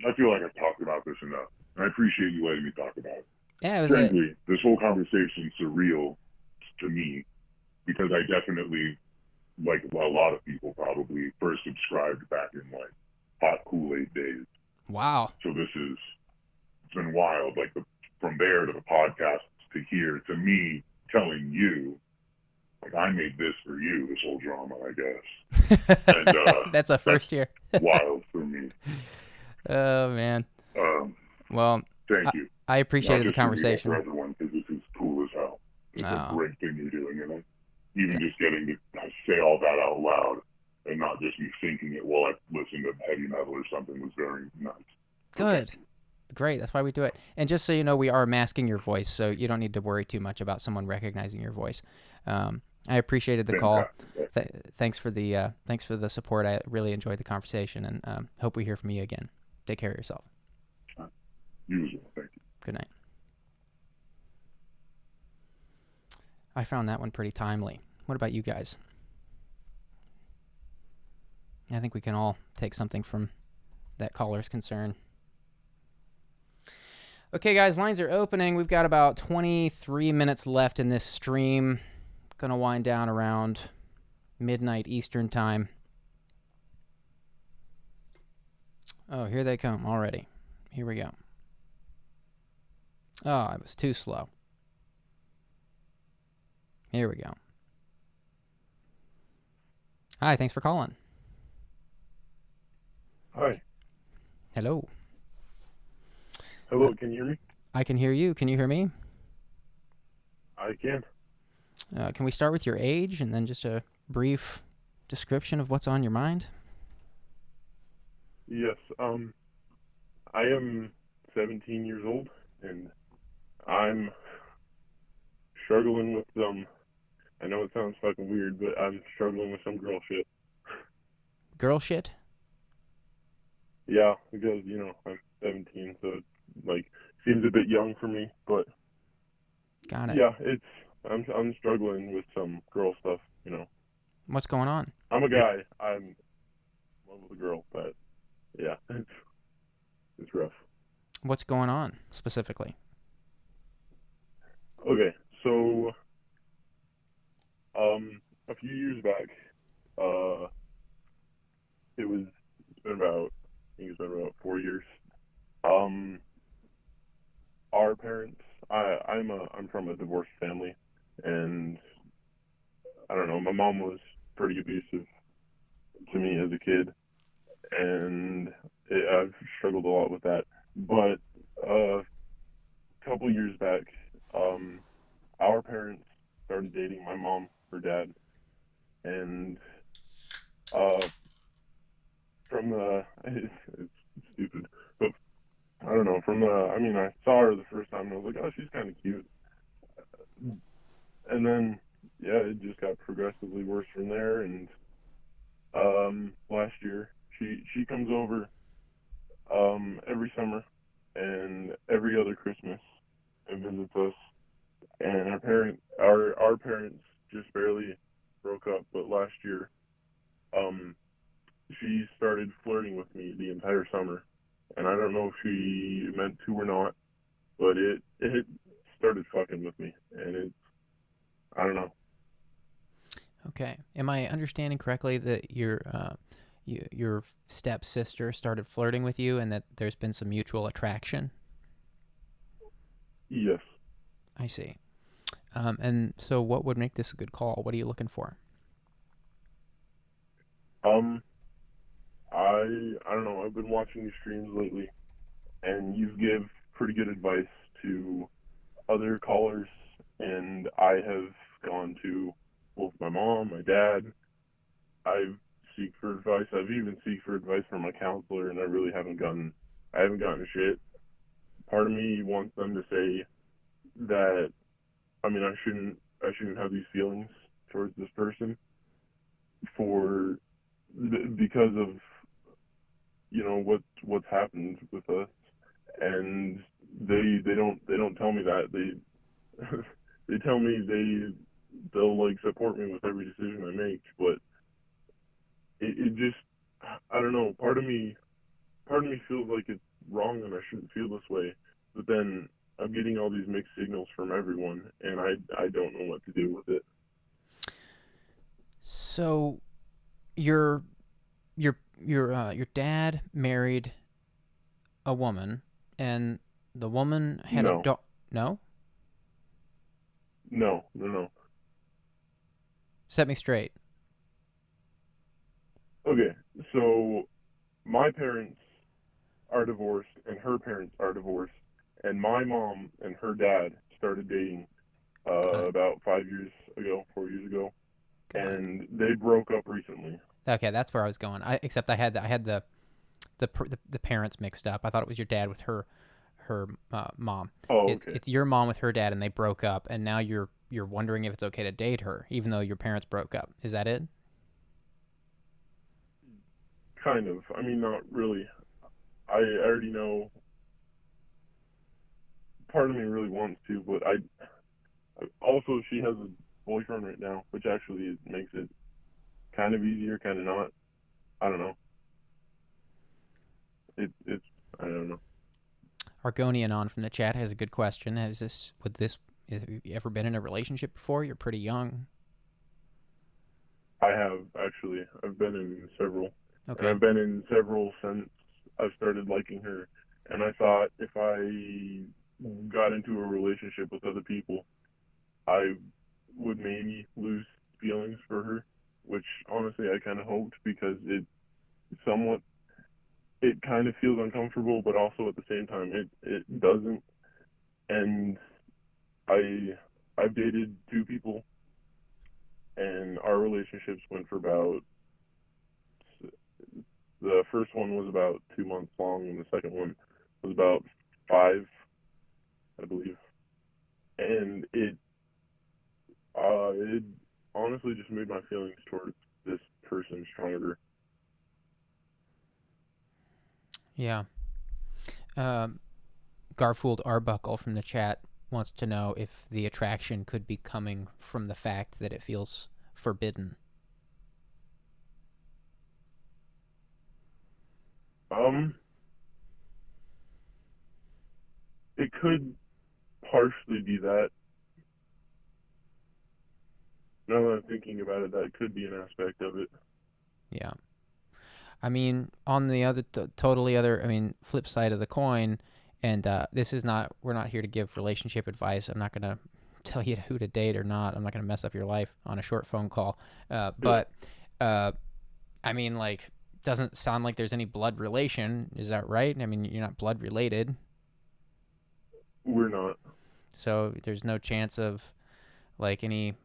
I feel like I've talked about this enough. And I appreciate you letting me talk about it. Yeah, it was Frankly, this whole conversation is surreal to me because I definitely, like a lot of people probably, first subscribed back in like hot Kool-Aid days. Wow. So it's been wild. Like from there to the podcast to here to me telling you, like I made this for you, this whole drama, I guess. And that's a first year. Wild for me. Oh man. Well, thank you. I appreciated the conversation. For everyone, because this is cool as hell. It's a great thing you're doing, and even just getting to say all that out loud and not just me thinking it while I listen to heavy metal or something was very nice. Good. Great. That's why we do it. And just so you know, we are masking your voice, so you don't need to worry too much about someone recognizing your voice. I appreciated the call. Thanks for the support. I really enjoyed the conversation, and hope we hear from you again. Take care of yourself. You as well. Thank you. Good night. I found that one pretty timely. What about you guys? I think we can all take something from that caller's concern. Okay, guys, lines are opening. We've got about 23 minutes left in this stream. Going to wind down around midnight Eastern time. Oh, here they come already. Here we go. Oh, I was too slow. Here we go. Hi, thanks for calling. Hi. Hello. Hello, can you hear me? I can hear you. Can you hear me? I can. Can we start with your age and then just a brief description of what's on your mind? Yes. I am 17 years old, and I'm struggling with I know it sounds fucking weird, but I'm struggling with some girl shit. Girl shit? Yeah, because, I'm 17, so it, seems a bit young for me, but... Got it. Yeah, I'm struggling with some girl stuff, What's going on? I'm a guy. I'm in love with a girl, but, yeah, it's rough. What's going on, specifically? Okay, so... a few years back, it's been about 4 years. Our parents, I'm from a divorced family, and I don't know, my mom was pretty abusive to me as a kid, and I've struggled a lot with that. But a couple years back, our parents started dating my mom, her dad, and it's stupid, but I don't know, I saw her the first time and I was like, oh, she's kind of cute. And then, yeah, it just got progressively worse from there. And last year, she comes over every summer and every other Christmas and visits us. And our parents just barely broke up, but last year, she started flirting with me the entire summer. And I don't know if she meant to or not, but it started fucking with me, and I don't know. Okay. Am I understanding correctly that your stepsister started flirting with you and that there's been some mutual attraction? Yes. I see. And so what would make this a good call? What are you looking for? I don't know. I've been watching these streams lately, and you give pretty good advice to other callers, and I have gone to both my mom, my dad. I've seek for advice. I've even seek for advice from my counselor, and I haven't gotten shit. Part of me wants them to say that, I shouldn't have these feelings towards this person because of what's happened with us, and they don't tell me that. They tell me they'll support me with every decision I make, but it just, I don't know, part of me part of me feels like it's wrong and I shouldn't feel this way, but then I'm getting all these mixed signals from everyone, and I don't know what to do with it. So, your your dad married a woman, and the woman had a No. dog. No, No. set me straight. Okay, so my parents are divorced, and her parents are divorced, and my mom and her dad started dating Got it. about 5 years ago, 4 years ago, Got it. and they broke up recently. Okay, that's where I was going. Except I had the parents mixed up. I thought it was your dad with her mom. Oh, It's okay. it's your mom with her dad, and they broke up, and now you're wondering if it's okay to date her, even though your parents broke up. Is that it? Kind of. I mean, not really. I already know. Part of me really wants to, but also she has a boyfriend right now, which actually makes it kind of easier, kind of not. I don't know. It's I don't know. Argonian on from the chat has a good question. Have you ever been in a relationship before? You're pretty young. I have actually. I've been in several, and Okay. I've been in several since I've started liking her. And I thought if I got into a relationship with other people, I would maybe lose feelings for her, which honestly I kind of hoped because somewhat it kind of feels uncomfortable, but also at the same time it doesn't. And I've dated two people, and our relationships went for about the first one was about 2 months long, and the second one was about 5, I believe. And it honestly just made my feelings towards this person stronger. Yeah. Um, Garfield Arbuckle from the chat wants to know if the attraction could be coming from the fact that it feels forbidden. Um, it could partially be that. Now that I'm thinking about it, that could be an aspect of it. Yeah. I mean, on the other, totally other, I mean, flip side of the coin, and this is not, we're not here to give relationship advice. I'm not going to tell you who to date or not. I'm not going to mess up your life on a short phone call. Yeah, But, I mean, like, doesn't sound like there's any blood relation. Is that right? I mean, you're not blood related. we're not. So there's no chance of, like, any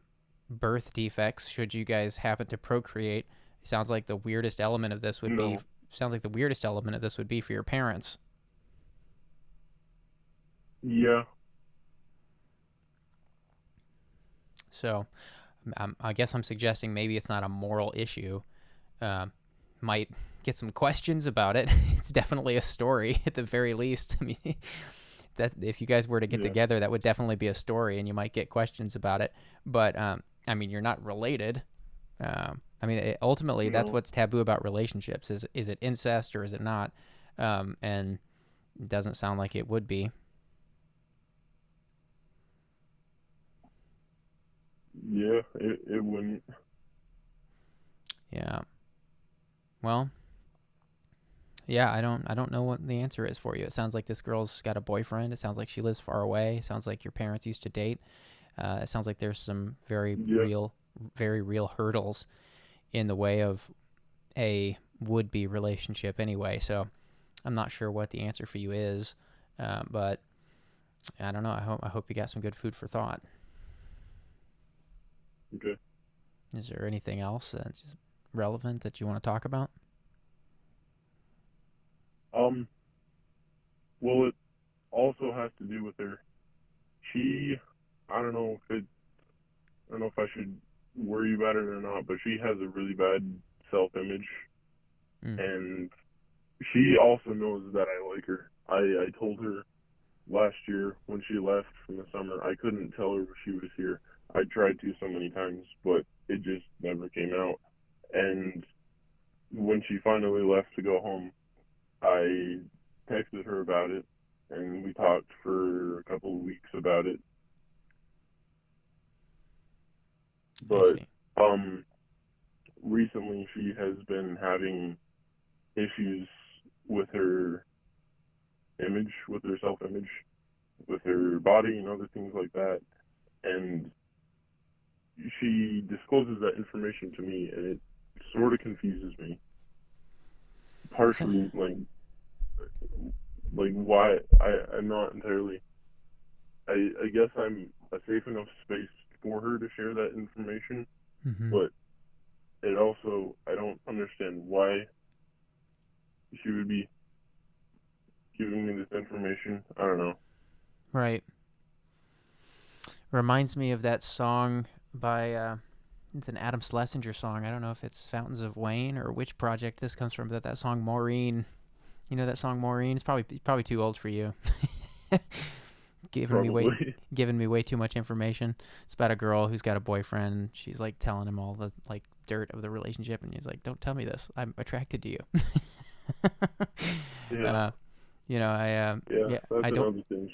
birth defects should you guys happen to procreate. Sounds like the weirdest element of this would be No. for your parents. Yeah. So I guess I'm suggesting maybe it's not a moral issue. Might get some questions about it. It's definitely a story at the very least. I mean, that if you guys were to get Yeah. together, that would definitely be a story, and you might get questions about it. But I mean, you're not related. I mean, ultimately, that's No. what's taboo about relationships: is it incest or is it not? And it doesn't sound like it would be. Yeah. It wouldn't. Yeah. Well, yeah, I don't know what the answer is for you. It sounds like this girl's got a boyfriend. It sounds like she lives far away. It sounds like your parents used to date. It sounds like there's some Yeah. very real hurdles in the way of a would-be relationship anyway. So I'm not sure what the answer for you is, but I don't know. I hope you got some good food for thought. Okay. Is there anything else that's relevant that you want to talk about? Um. Well, it also has to do with her. She. I don't know if it. I don't know if I should worry about it or not, but she has a really bad self-image, Mm. and she also knows that I like her. I told her last year when she left from the summer, I couldn't tell her she was here. I tried to so many times, but it just never came out. And when she finally left to go home, I texted her about it, and we talked for a couple of weeks about it. But recently she has been having issues with her image, with her self-image, with her body and other things like that. And she discloses that information to me, and it sort of confuses me. Partially, like why I'm not entirely. I guess I'm a safe enough space for her to share that information, but it also, I don't understand why she would be giving me this information. I don't know. Right. Reminds me of that song by it's an Adam Schlesinger song. I don't know if it's Fountains of Wayne or which project this comes from, but that song Maureen. You know that song Maureen? It's probably too old for you. Giving me way too much information. It's about a girl who's got a boyfriend. She's like telling him all the like dirt of the relationship, and he's like, "Don't tell me this. I'm attracted to you." Yeah. You know, That's I don't. another thing.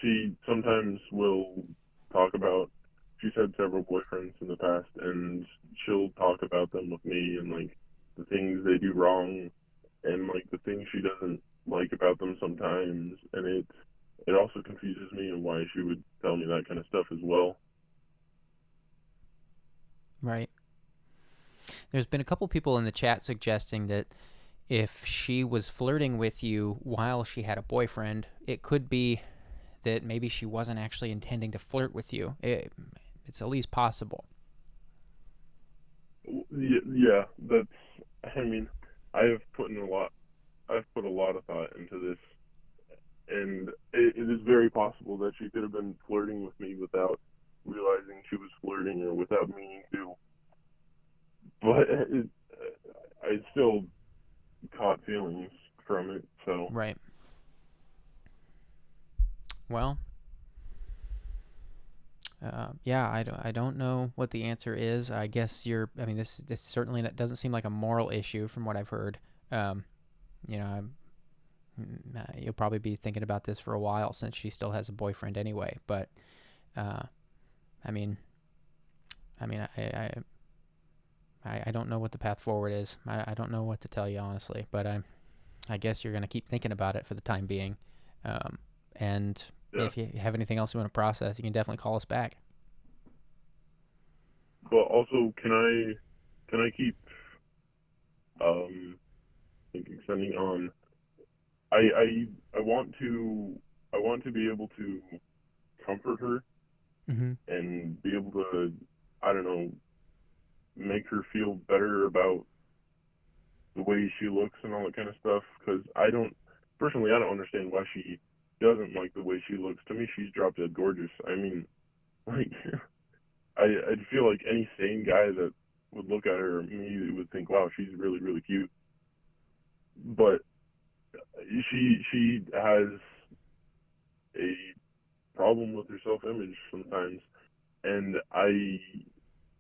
She sometimes will talk about. She's had several boyfriends in the past, and she'll talk about them with me and like the things they do wrong, and like the things she doesn't like about them sometimes, and it also confuses me and why she would tell me that kind of stuff as well. Right. There's been a couple people in the chat suggesting that if she was flirting with you while she had a boyfriend, it could be that maybe she wasn't actually intending to flirt with you. It's at least possible. Yeah, that's. I mean, I've put a lot of thought into this, and it is very possible that she could have been flirting with me without realizing she was flirting or without meaning to. But I still caught feelings from it, so. Right. Well, I don't know what the answer is. I guess this certainly doesn't seem like a moral issue from what I've heard. You'll probably be thinking about this for a while since she still has a boyfriend anyway. But, I don't know what the path forward is. I don't know what to tell you, honestly. But I guess you're going to keep thinking about it for the time being. And if you have anything else you want to process, you can definitely call us back. But also, can I keep extending on? I want to be able to comfort her and be able to, I don't know, make her feel better about the way she looks and all that kind of stuff. Because I don't understand why she doesn't like the way she looks. To me, she's drop dead gorgeous. I mean, like, I'd feel like any sane guy that would look at her immediately would think, wow, she's really, really cute. But she has a problem with her self-image sometimes, and I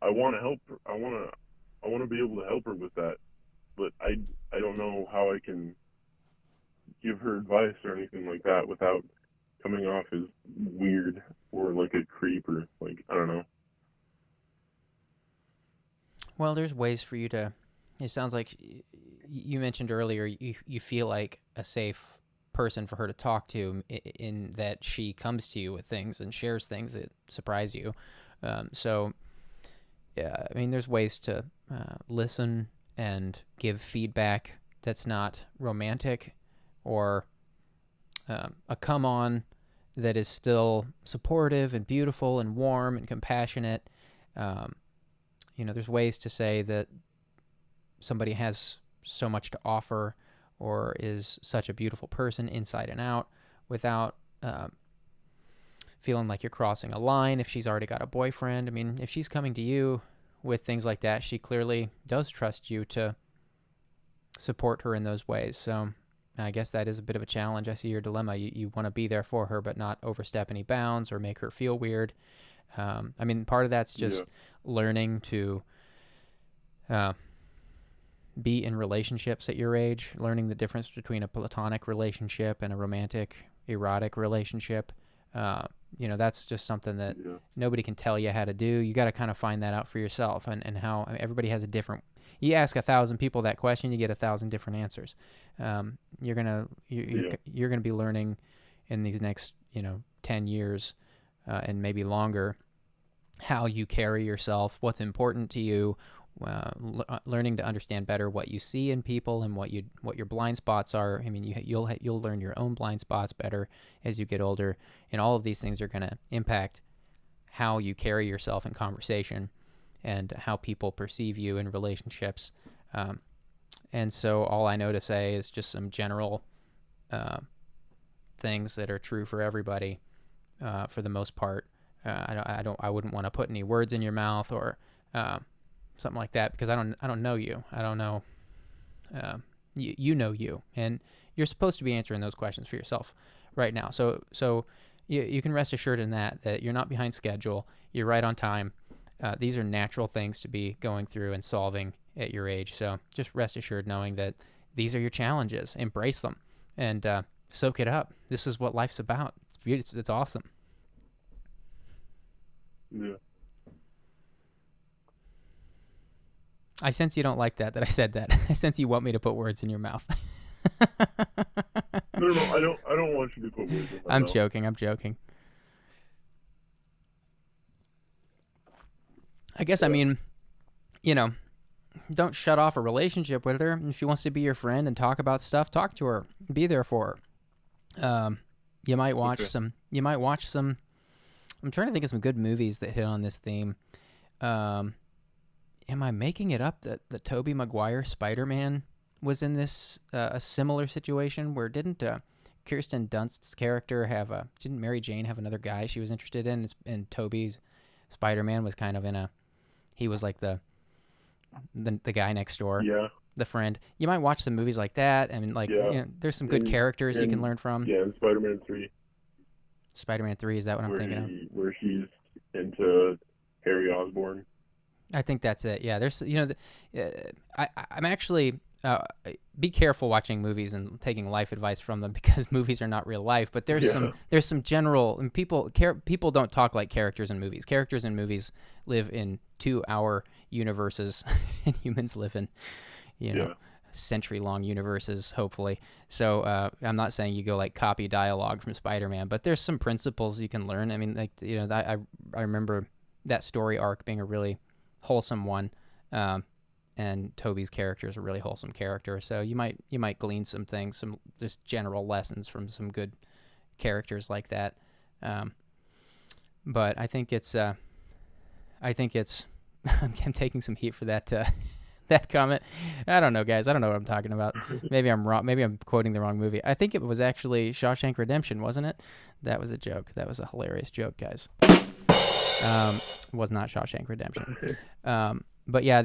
want to help her. I want to be able to help her with that, but I don't know how I can give her advice or anything like that without coming off as weird or like a creep or like, I don't know. Well, there's ways for you to. It sounds like you mentioned earlier you feel like a safe person for her to talk to in that she comes to you with things and shares things that surprise you. So, yeah, there's ways to listen and give feedback that's not romantic or a come on that is still supportive and beautiful and warm and compassionate. There's ways to say that somebody has so much to offer or is such a beautiful person inside and out without feeling like you're crossing a line if she's already got a boyfriend. If she's coming to you with things like that, she clearly does trust you to support her in those ways. So I guess that is a bit of a challenge. I see your dilemma. You want to be there for her but not overstep any bounds or make her feel weird. Part of that's just learning to be in relationships at your age, learning the difference between a platonic relationship and a romantic, erotic relationship. That's just something that nobody can tell you how to do. You got to kind of find that out for yourself, and how, I mean, everybody has a different. You ask 1,000 people that question, you get 1,000 different answers. You're gonna be learning in these next 10 years and maybe longer how you carry yourself, what's important to you, learning to understand better what you see in people and what your blind spots are. I mean, you'll learn your own blind spots better as you get older, and all of these things are going to impact how you carry yourself in conversation and how people perceive you in relationships. And so all I know to say is just some general things that are true for everybody for the most part. I wouldn't want to put any words in your mouth or something like that, because I don't know you. I don't know. You know you, and you're supposed to be answering those questions for yourself right now. So you can rest assured in that you're not behind schedule. You're right on time. These are natural things to be going through and solving at your age. So just rest assured knowing that these are your challenges. Embrace them and soak it up. This is what life's about. It's beautiful. It's awesome. Yeah. I sense you don't like that I said that. I sense you want me to put words in your mouth. No, I don't want you to put words in my I'm mouth. joking. I guess, I mean, don't shut off a relationship with her. If she wants to be your friend and talk about stuff, talk to her. Be there for her. You might watch some. I'm trying to think of some good movies that hit on this theme. Am I making it up that the Tobey Maguire Spider-Man was in this a similar situation where didn't Kirsten Dunst's character didn't Mary Jane have another guy she was interested in, and Tobey's Spider-Man was kind of he was like the guy next door, the friend. You might watch some movies like that, and there's some good characters you can learn from. Yeah, and Spider-Man 3. Spider-Man 3, is that what I'm thinking of? Where she's into Harry Osborn. I think that's it. Yeah, there's, I'm actually, be careful watching movies and taking life advice from them, because movies are not real life. But there's some general, and people don't talk like characters in movies. Characters in movies live in 2-hour universes, and humans live in, century-long universes, hopefully. So I'm not saying you go like copy dialogue from Spider-Man, but there's some principles you can learn. I mean, I remember that story arc being a really wholesome one, and Toby's character is a really wholesome character. So you might glean some things, some just general lessons from some good characters like that. But I think it's I'm taking some heat for that that comment. I don't know, guys. I don't know what I'm talking about. Maybe I'm wrong. Maybe I'm quoting the wrong movie. I think it was actually Shawshank Redemption, wasn't it? That was a joke. That was a hilarious joke, guys. Was not Shawshank Redemption. But yeah,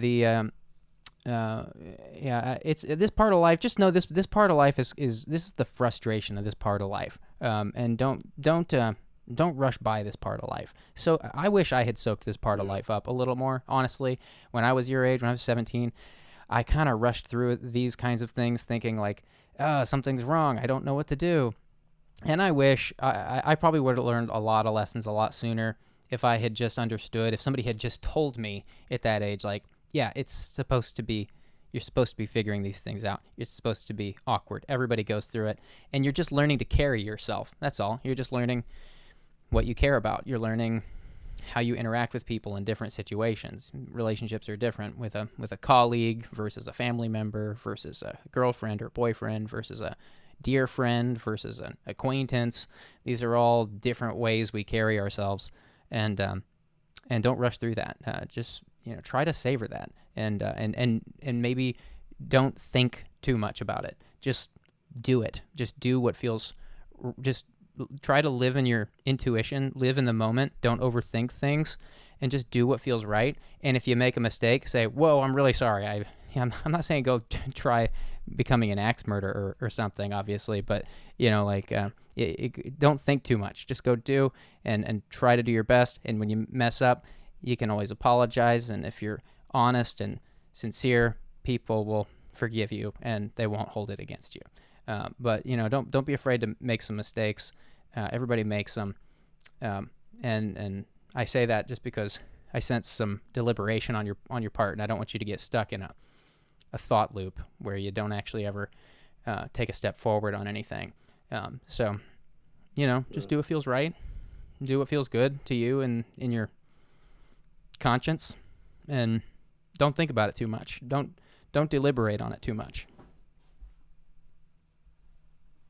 it's this part of life. Just know this part of life is the frustration of this part of life. And don't rush by this part of life. So I wish I had soaked this part of life up a little more, honestly. When I was your age, when I was 17, I kind of rushed through these kinds of things thinking like, something's wrong. I don't know what to do. And I wish I probably would have learned a lot of lessons a lot sooner if I had just understood, if somebody had just told me at that age, like, yeah, you're supposed to be figuring these things out. You're supposed to be awkward. Everybody goes through it. And you're just learning to carry yourself. That's all. You're just learning what you care about. You're learning how you interact with people in different situations. Relationships are different with a colleague versus a family member versus a girlfriend or boyfriend versus a dear friend versus an acquaintance. These are all different ways we carry ourselves, and don't rush through that. Just try to savor that, and maybe don't think too much about it. Just do it. Just do what feels. Just try to live in your intuition, live in the moment, don't overthink things, and just do what feels right. And if you make a mistake, say, whoa, I'm really sorry. I'm not saying go try becoming an axe murderer or something, obviously, but, don't think too much. Just go do and try to do your best. And when you mess up, you can always apologize. And if you're honest and sincere, people will forgive you and they won't hold it against you. But don't be afraid to make some mistakes. Everybody makes them. And I say that just because I sense some deliberation on your part, and I don't want you to get stuck in a thought loop where you don't actually ever take a step forward on anything. So just do what feels right, do what feels good to you and in your conscience, and don't think about it too much. Don't deliberate on it too much.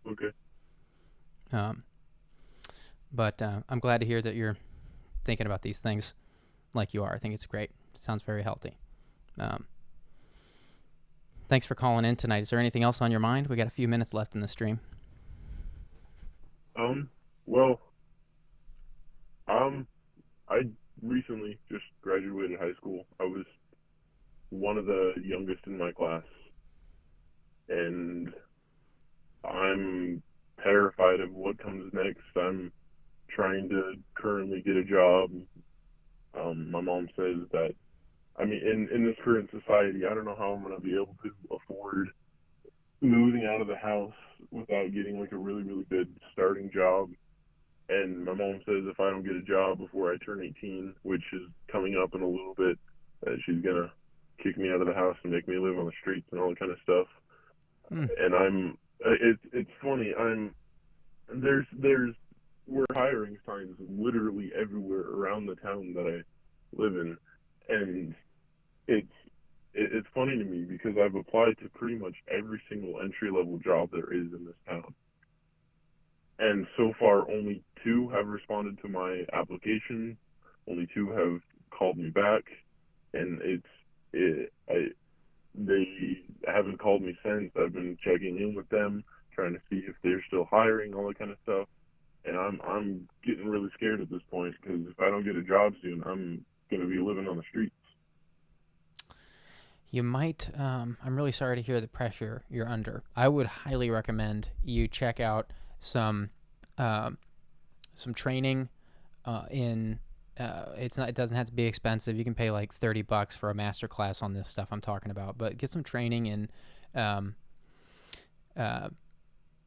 Okay. But I'm glad to hear that you're thinking about these things like you are. I think it's great. It sounds very healthy. Thanks for calling in tonight. Is there anything else on your mind? We got a few minutes left in the stream. Well, I recently just graduated high school. I was one of the youngest in my class, and I'm terrified of what comes next. I'm trying to currently get a job. My mom says that, in this current society, I don't know how I'm going to be able to afford moving out of the house without getting like a really, really good starting job. And my mom says if I don't get a job before I turn 18, which is coming up in a little bit, that she's going to kick me out of the house and make me live on the streets and all that kind of stuff. And it's funny. We're hiring signs literally everywhere around the town that I live in, and it's funny to me because I've applied to pretty much every single entry-level job there is in this town, and so far only 2 have responded to my application, only 2 have called me back, and they haven't called me since. I've been checking in with them, trying to see if they're still hiring, all that kind of stuff. And I'm getting really scared at this point because if I don't get a job soon, I'm going to be living on the streets. You might, I'm really sorry to hear the pressure you're under. I would highly recommend you check out some training it doesn't have to be expensive. You can pay like $30 for a master class on this stuff I'm talking about, but get some training in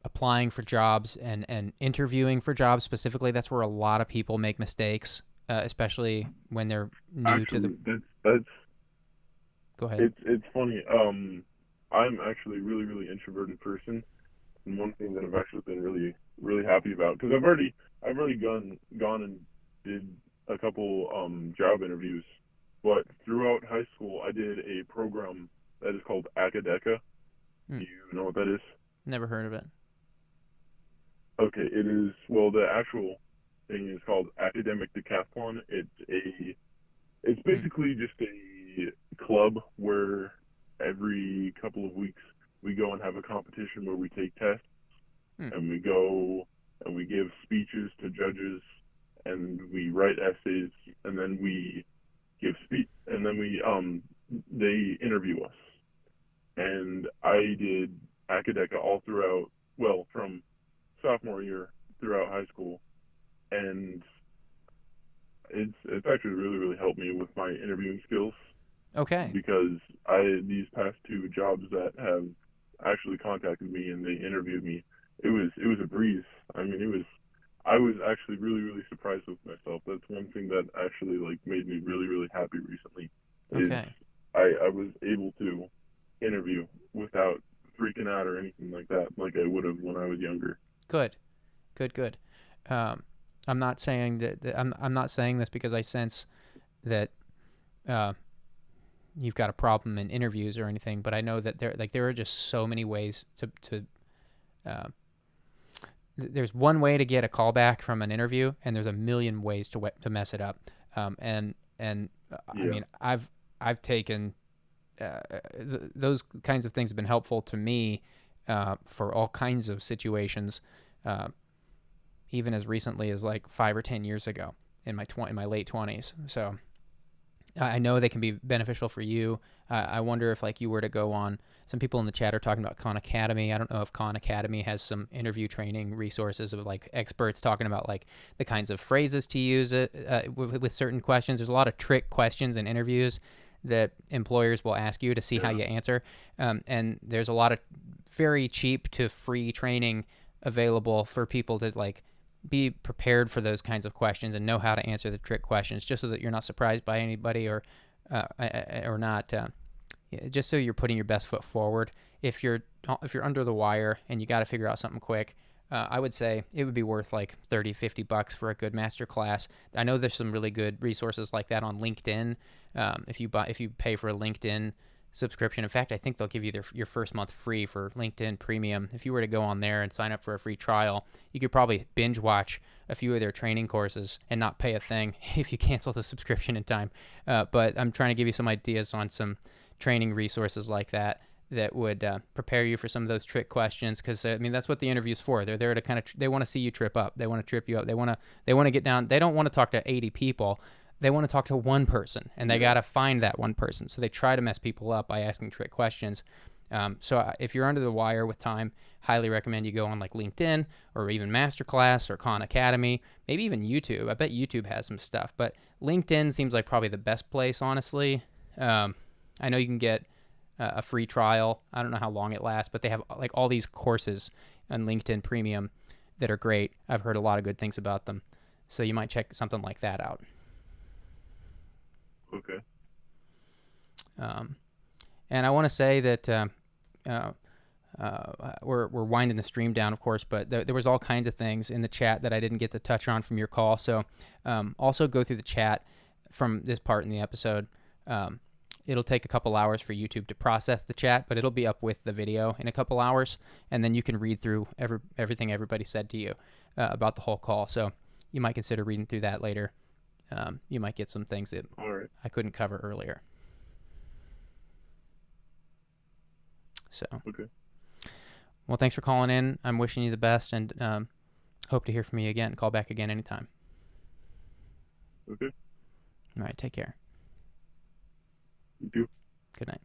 applying for jobs and interviewing for jobs specifically. That's where a lot of people make mistakes, especially when they're new to the... That's Go ahead. It's funny. I'm actually a really, really introverted person, and one thing that I've actually been really, really happy about, because I've already gone and did a couple job interviews, but throughout high school I did a program that is called academic. Do you know what that is? Never heard of it. Okay, it is, well, the actual thing is called Academic Decathlon. It's basically just a club where every couple of weeks we go and have a competition where we take tests, and we go and we give speeches to judges, and we write essays, and then we give speech, and then they interview us. And I did academic all throughout, well, from sophomore year throughout high school, and it's actually really, really helped me with my interviewing skills. Okay. Because these past 2 jobs that have actually contacted me and they interviewed me, it was a breeze. I was actually really, really surprised with myself. That's one thing that actually made me really, really happy recently. Okay. I was able to interview without freaking out or anything like that, like I would have when I was younger. Good. I'm not saying that I'm not saying this because I sense that you've got a problem in interviews or anything, but I know that there are just so many ways to there's one way to get a callback from an interview, and there's a million ways to mess it up. I mean, I've taken those kinds of things have been helpful to me for all kinds of situations, even as recently as 5 or 10 years ago in my late 20s. So I know they can be beneficial for you. I wonder if you were to go on, some people in the chat are talking about Khan Academy. I don't know if Khan Academy has some interview training resources of experts talking about the kinds of phrases to use with certain questions. There's a lot of trick questions in interviews that employers will ask you to see how you answer. And there's a lot of very cheap to free training available for people to like be prepared for those kinds of questions and know how to answer the trick questions, just so that you're not surprised by anybody or not. Just so you're putting your best foot forward. If you're under the wire and you got to figure out something quick, I would say it would be worth like $30-$50 for a good master class. I know there's some really good resources like that on LinkedIn. If you pay for a LinkedIn subscription, in fact, I think they'll give you your first month free for LinkedIn Premium. If you were to go on there and sign up for a free trial, you could probably binge watch a few of their training courses and not pay a thing if you cancel the subscription in time. But I'm trying to give you some ideas on some training resources like that would prepare you for some of those trick questions, because I mean that's what the interview's for. They're there to kind of they want to see you trip up. They want to trip you up. They want to get down. They don't want to talk to 80 people. They want to talk to one person, and they got to find that one person. So they try to mess people up by asking trick questions. So if you're under the wire with time, highly recommend you go on like LinkedIn or even Masterclass or Khan Academy, maybe even YouTube. I bet YouTube has some stuff, but LinkedIn seems like probably the best place, honestly. I know you can get a free trial. I don't know how long it lasts, but they have like all these courses on LinkedIn Premium that are great. I've heard a lot of good things about them. So you might check something like that out. Okay. And I want to say that we're winding the stream down, of course, but there was all kinds of things in the chat that I didn't get to touch on from your call. So also go through the chat from this part in the episode. It'll take a couple hours for YouTube to process the chat, but it'll be up with the video in a couple hours, and then you can read through everything everybody said to you about the whole call. So you might consider reading through that later. You might get some things that I couldn't cover earlier. So, okay. Well, thanks for calling in. I'm wishing you the best, and hope to hear from you again. Call back again anytime. Okay. All right, take care. You too. Good night.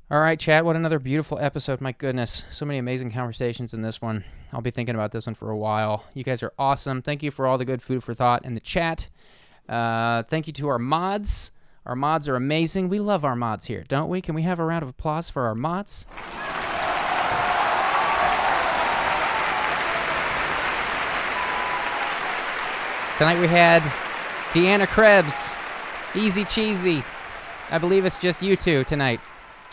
All right, chat. What another beautiful episode. My goodness. So many amazing conversations in this one. I'll be thinking about this one for a while. You guys are awesome. Thank you for all the good food for thought in the chat. Thank you to our mods. Our mods are amazing. We love our mods here, don't we? Can we have a round of applause for our mods? Tonight we had Deanna Krebs, Easy Cheesy. I believe it's just you two tonight.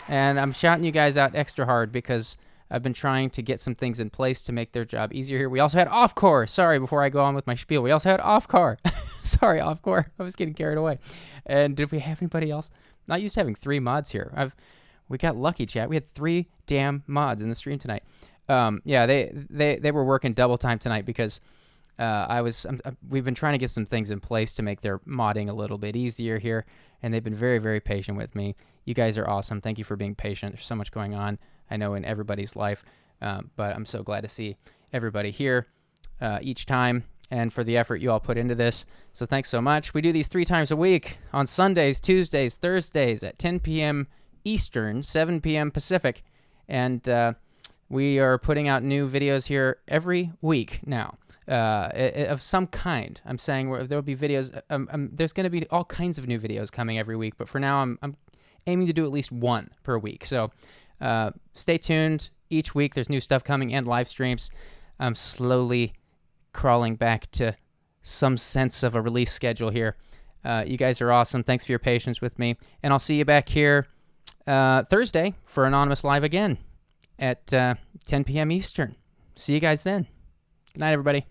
And I'm shouting you guys out extra hard because I've been trying to get some things in place to make their job easier here. We also had Offcore. Sorry, before I go on with my spiel. We also had Offcore. Sorry, Offcore. I was getting carried away. And did we have anybody else? Not used to having 3 mods here. We got lucky, chat. We had 3 damn mods in the stream tonight. Yeah, they were working double time tonight because we've been trying to get some things in place to make their modding a little bit easier here, and they've been very, very patient with me. You guys are awesome. Thank you for being patient. There's so much going on, I know, in everybody's life, but I'm so glad to see everybody here each time and for the effort you all put into this. So thanks so much. We do these 3 times a week on Sundays, Tuesdays, Thursdays at 10 p.m. Eastern, 7 p.m. Pacific, and we are putting out new videos here every week now. Of some kind. I'm saying there'll be videos. There's going to be all kinds of new videos coming every week, but for now, I'm aiming to do at least 1 per week. So stay tuned. Each week, there's new stuff coming and live streams. I'm slowly crawling back to some sense of a release schedule here. You guys are awesome. Thanks for your patience with me, and I'll see you back here Thursday for Anonymous Live again at 10 p.m. Eastern. See you guys then. Good night, everybody.